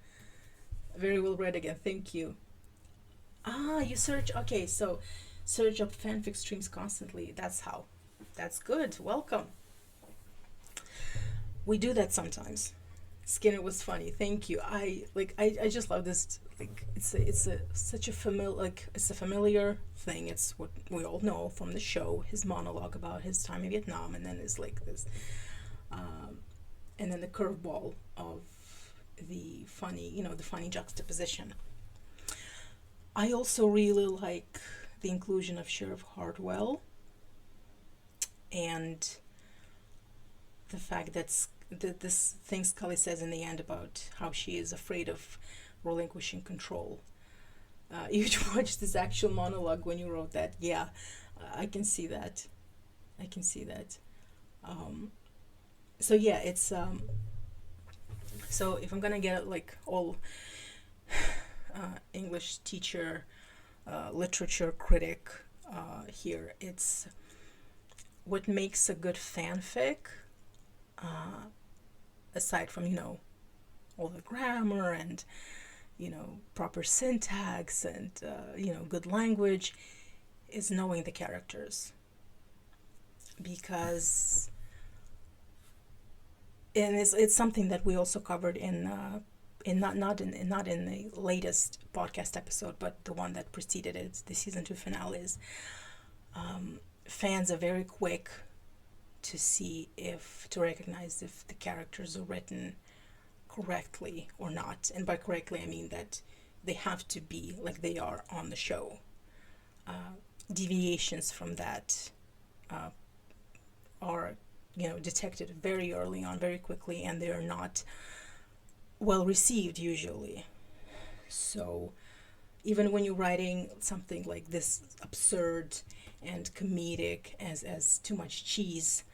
very well read again, thank you. You search, okay, so search up fanfic streams constantly. That's how. That's good. Welcome. We do that sometimes. Skinner was funny. Thank you. I just love this. Like it's such a familiar thing. It's what we all know from the show. His monologue about his time in Vietnam, and then it's like this, and then the curveball of the funny juxtaposition. I also really like the inclusion of Sheriff Hartwell and the fact that this thing Scully says in the end about how she is afraid of relinquishing control. You watched this actual monologue when you wrote that. Yeah, I can see that. So yeah, it's so if I'm gonna get like all English teacher, literature critic here. It's what makes a good fanfic, aside from, all the grammar and, proper syntax and, good language, is knowing the characters. Because, and it's something that we also covered in not in the latest podcast episode, but the one that preceded it, the season 2 finales. Fans are very quick to recognize if the characters are written correctly or not. And by correctly, I mean that they have to be like they are on the show. Deviations from that are, detected very early on, very quickly, and they are not well received usually. So even when you're writing something like this absurd and comedic as too much cheese,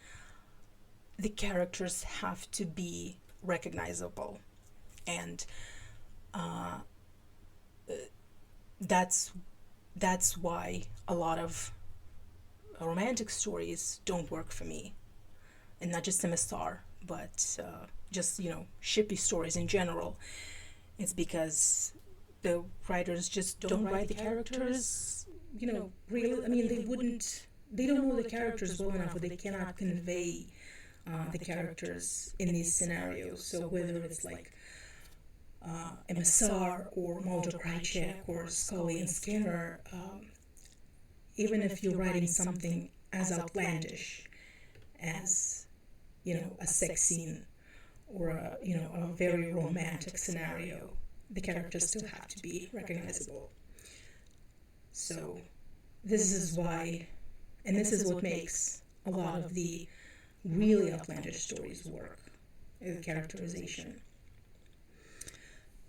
the characters have to be recognizable. And that's why a lot of romantic stories don't work for me. And not just MSR, but just, shippy stories in general. It's because the writers just don't write the characters, really. I mean, they don't know the characters well enough, or they cannot convey the characters in these scenarios. So whether it's like MSR or Mulder Krychek or Scully and Skinner, even if you're writing something as outlandish as, a sex scene or a very romantic scenario, the characters still have to be recognizable. So this is why, and this is what makes a lot of the really outlandish stories work, the characterization.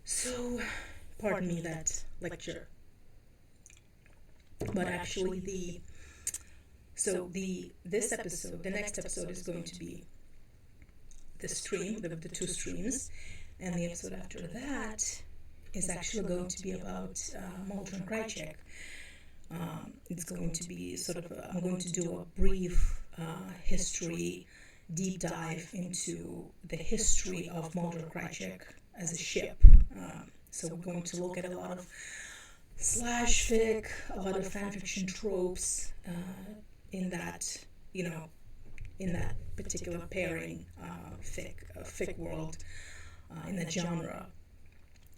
So, pardon me that lecture. But actually this episode, the next episode is going to be the stream, the 2 streams, and the episode after that is actually going to be about Mulder and Krychek. It's going to be I'm going to do a brief history deep dive into the history of Mulder Krychek as a ship. So we're going to look at a lot of slash fic, a lot of fanfiction tropes in that, in that particular pairing, fic world, in that genre.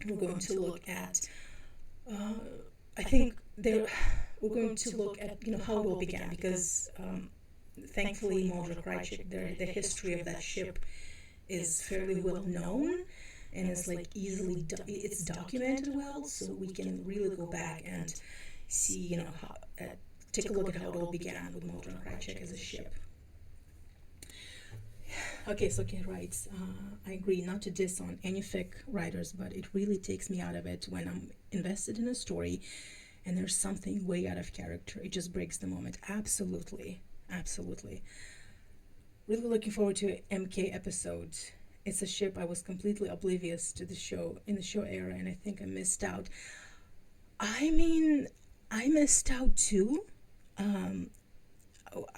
We're going to look at, we're going to look at, how it all began, because thankfully Mulder Krychek, the history of that ship is fairly well known, and it's like it's documented well, so we can really go back and see, take a look at how it all began with Mulder and Krychek as a ship. Okay, so Kate writes, I agree not to diss on any fic writers, but it really takes me out of it when I'm invested in a story and there's something way out of character. It just breaks the moment. Absolutely. Really looking forward to MK episode. It's a ship I was completely oblivious to the show, in the show era, and I think I missed out. I mean, I missed out too.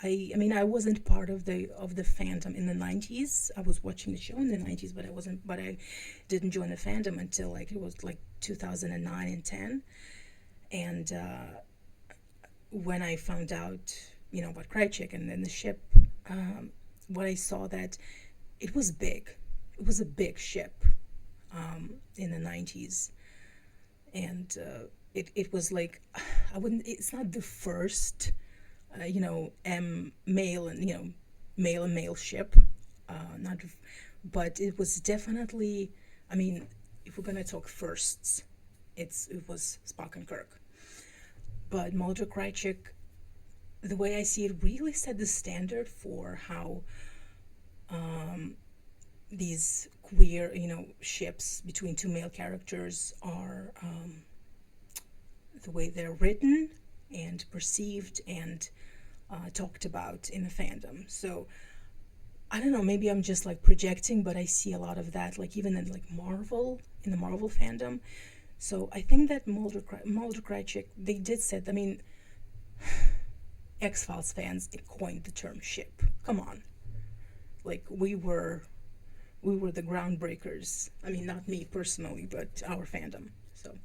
I wasn't part of the fandom in the 90s. I was watching the show in the 90s, but I didn't join the fandom until it was 2009 and 10. And when I found out, about Krychek and then the ship, what I saw that it was big. It was a big ship in the 90s. And it was like, it's not the first male and male ship, but it was definitely, if we're gonna talk firsts, it was Spock and Kirk. But Mulder Krychek, the way I see it, really set the standard for how these queer, ships between 2 male characters are, the way they're written and perceived and talked about in the fandom. So I don't know, maybe I'm just projecting, but I see a lot of that, even in Marvel, in the Marvel fandom, So I think that Mulder Krychek, they did say, I mean, X-Files fans coined the term ship. Come on. Like, we were the groundbreakers. I mean, not me personally, but our fandom. So,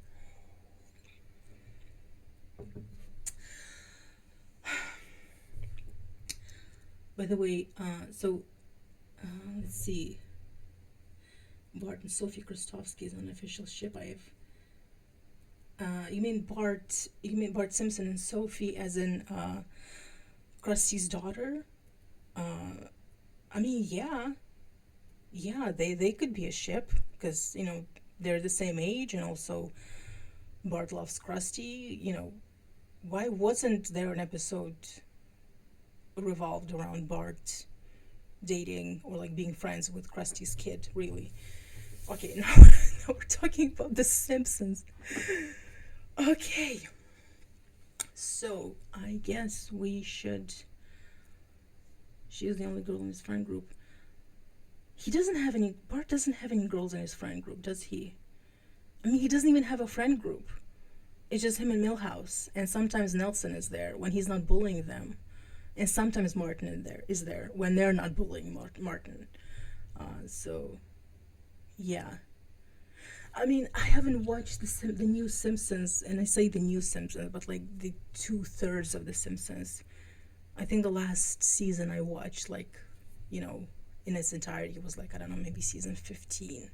by the way, let's see. Bart and Sophie Krastovsky is an official ship. You mean Bart? You mean Bart Simpson and Sophie, as in Krusty's daughter? I mean, yeah, they could be a ship because they're the same age, and also Bart loves Krusty. Why wasn't there an episode revolved around Bart dating or like being friends with Krusty's kid? Really? Okay, now we're talking about The Simpsons. Okay, so I guess we should. She's the only girl in his friend group. Bart doesn't have any girls in his friend group, does he? I mean, he doesn't even have a friend group. It's just him and Milhouse, and sometimes Nelson is there when he's not bullying them, and sometimes Martin is there when they're not bullying Martin. So, yeah. I mean, I haven't watched the new Simpsons, and I say the new Simpsons, but like the 2/3 of the Simpsons. I think the last season I watched, like, in its entirety was like, I don't know, maybe season 15.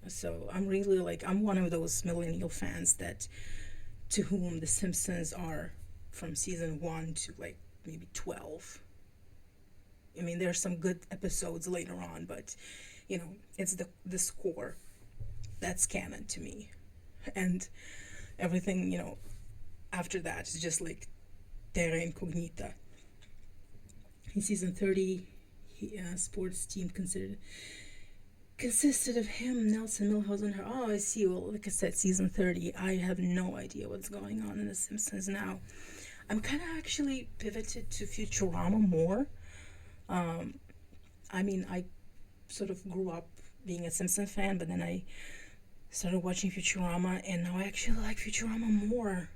So I'm really like, I'm one of those millennial fans to whom the Simpsons are from season 1 to like maybe 12. I mean, there's some good episodes later on, but it's the score that's canon to me, and everything after that is just like terra incognita. In season 30, sports team consisted of him, Nelson, Milhouse, and her. Oh, I see. Well, like I said, season 30, I have no idea what's going on in The Simpsons now. I'm kind of actually pivoted to Futurama more. I mean, I sort of grew up being a Simpson fan, but then I started watching Futurama, and now I actually like Futurama more.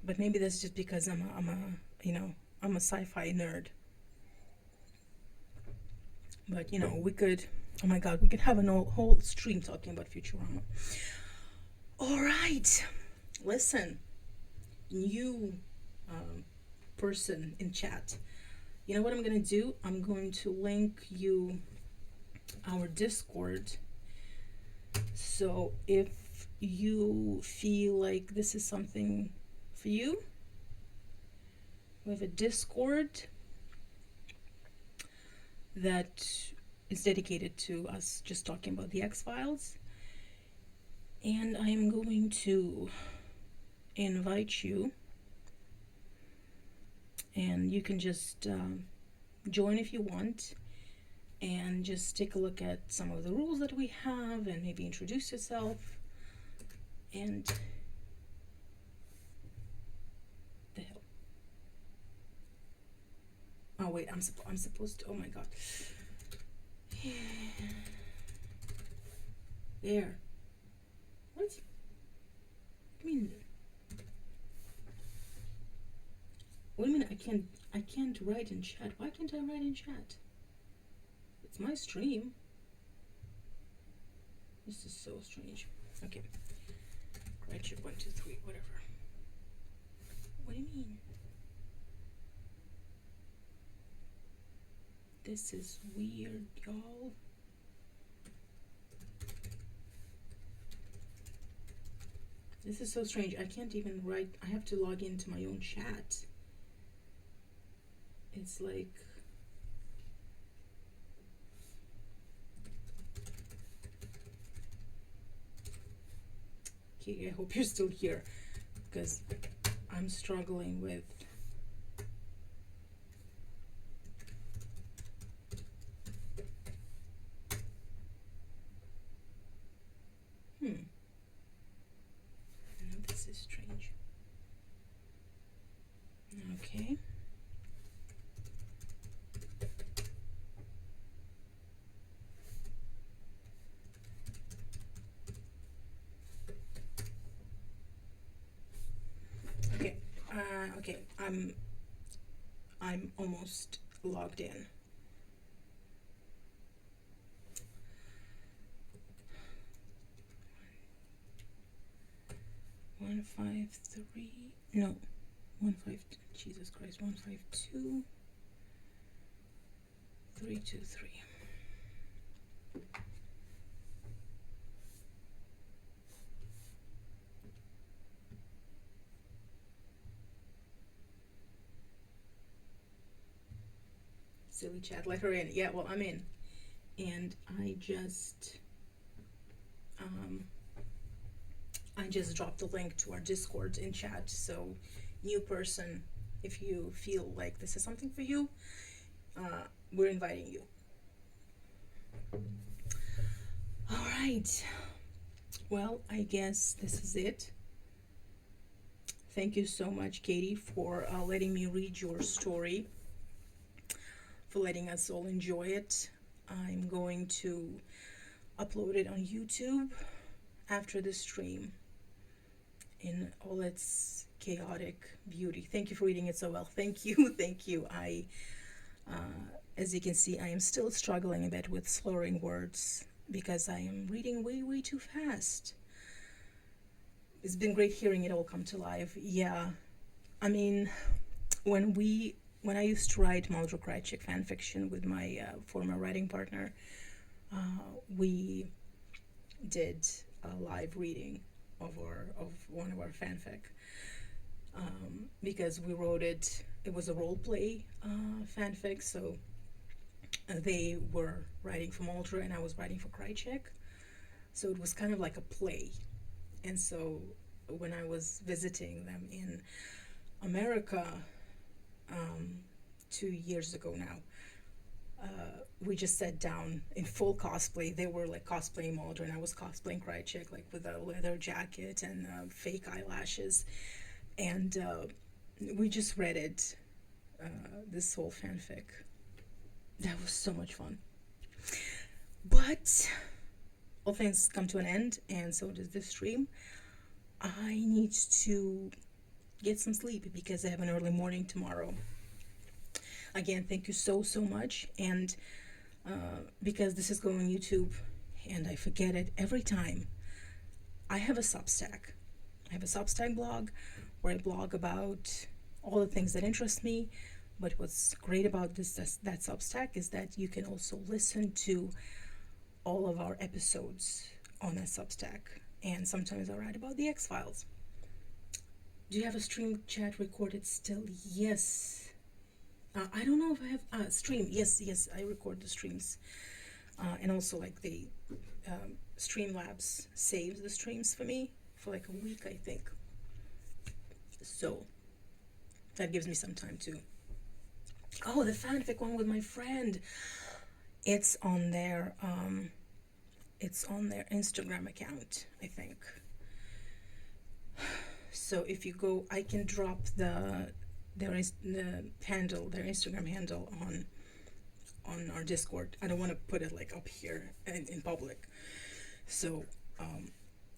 But maybe that's just because I'm a sci-fi nerd. But we could. Oh my God, we could have a whole stream talking about Futurama. All right, listen, new person in chat. You know what I'm gonna do? I'm going to link you our Discord. So if you feel like this is something for you, we have a Discord that is dedicated to us just talking about the X-Files. And I'm going to invite you, and you can just join if you want, and just take a look at some of the rules that we have, and maybe introduce yourself. And the hell. Oh wait, I'm supposed to. Oh my God. There. What? I mean, wait a minute. I can't write in chat. Why can't I write in chat? It's my stream. This is so strange. Okay. Write your 1, 2, 3, whatever. What do you mean? This is weird, y'all. This is so strange. I can't even write. I have to log into my own chat. It's like... Katie, I hope you're still here, because I'm struggling with... No, this is strange. Okay. I'm almost logged in. One five three, no, 15, Jesus Christ, 152 323. Silly chat, let her in. Yeah, well, I'm in. And I just dropped the link to our Discord in chat. So, new person, if you feel like this is something for you, we're inviting you. All right. Well, I guess this is it. Thank you so much, Katie, for letting me read your story, for letting us all enjoy it. I'm going to upload it on YouTube after the stream in all its chaotic beauty. Thank you for reading it so well. Thank you. Thank you. As you can see, I am still struggling a bit with slurring words because I am reading way too fast. It's been great hearing it all come to life. Yeah, I mean, when I used to write Muldrow Krychek fan fiction with my former writing partner, we did a live reading of one of our fanfic because we wrote it. It was a role play fanfic, so they were writing for Muldrow and I was writing for Krychek, so it was kind of like a play. And so when I was visiting them in America 2 years ago now, we just sat down in full cosplay. They were like cosplaying Muldrow and I was cosplaying Krychek, like with a leather jacket and fake eyelashes. And we just read it, this whole fanfic. That was so much fun. But all things come to an end, and so does this stream. I need to get some sleep because I have an early morning tomorrow. Again, thank you so much. And because this is going on YouTube and I forget it every time, I have a Substack. I have a Substack blog where I blog about all the things that interest me. But what's great about that Substack is that you can also listen to all of our episodes on that Substack. And sometimes I write about the X-Files. Do you have a stream chat recorded still? Yes. I don't know if I have stream. Yes, I record the streams. And also like the Streamlabs saves the streams for me for like a week, I think. So that gives me some time too. Oh, the fanfic one with my friend. It's on their Instagram account, I think. So if you go, I can drop their Instagram handle on our Discord. I don't want to put it like up here in public. So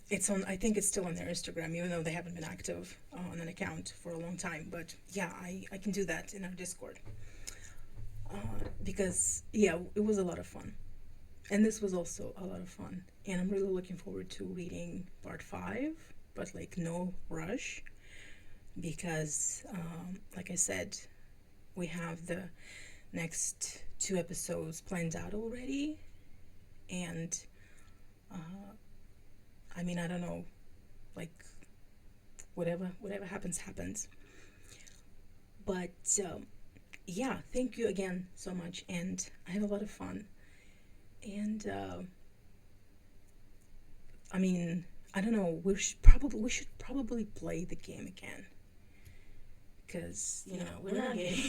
it's on. I think it's still on their Instagram, even though they haven't been active on an account for a long time. But yeah, I can do that in our Discord. Because yeah, it was a lot of fun, and this was also a lot of fun, and I'm really looking forward to reading part 5, but like no rush, because like I said, we have the next 2 episodes planned out already, and I mean, I don't know, like whatever happens, but yeah, thank you again so much, and I had a lot of fun. And I mean, I don't know, we should probably play the game again, because you know, we're not getting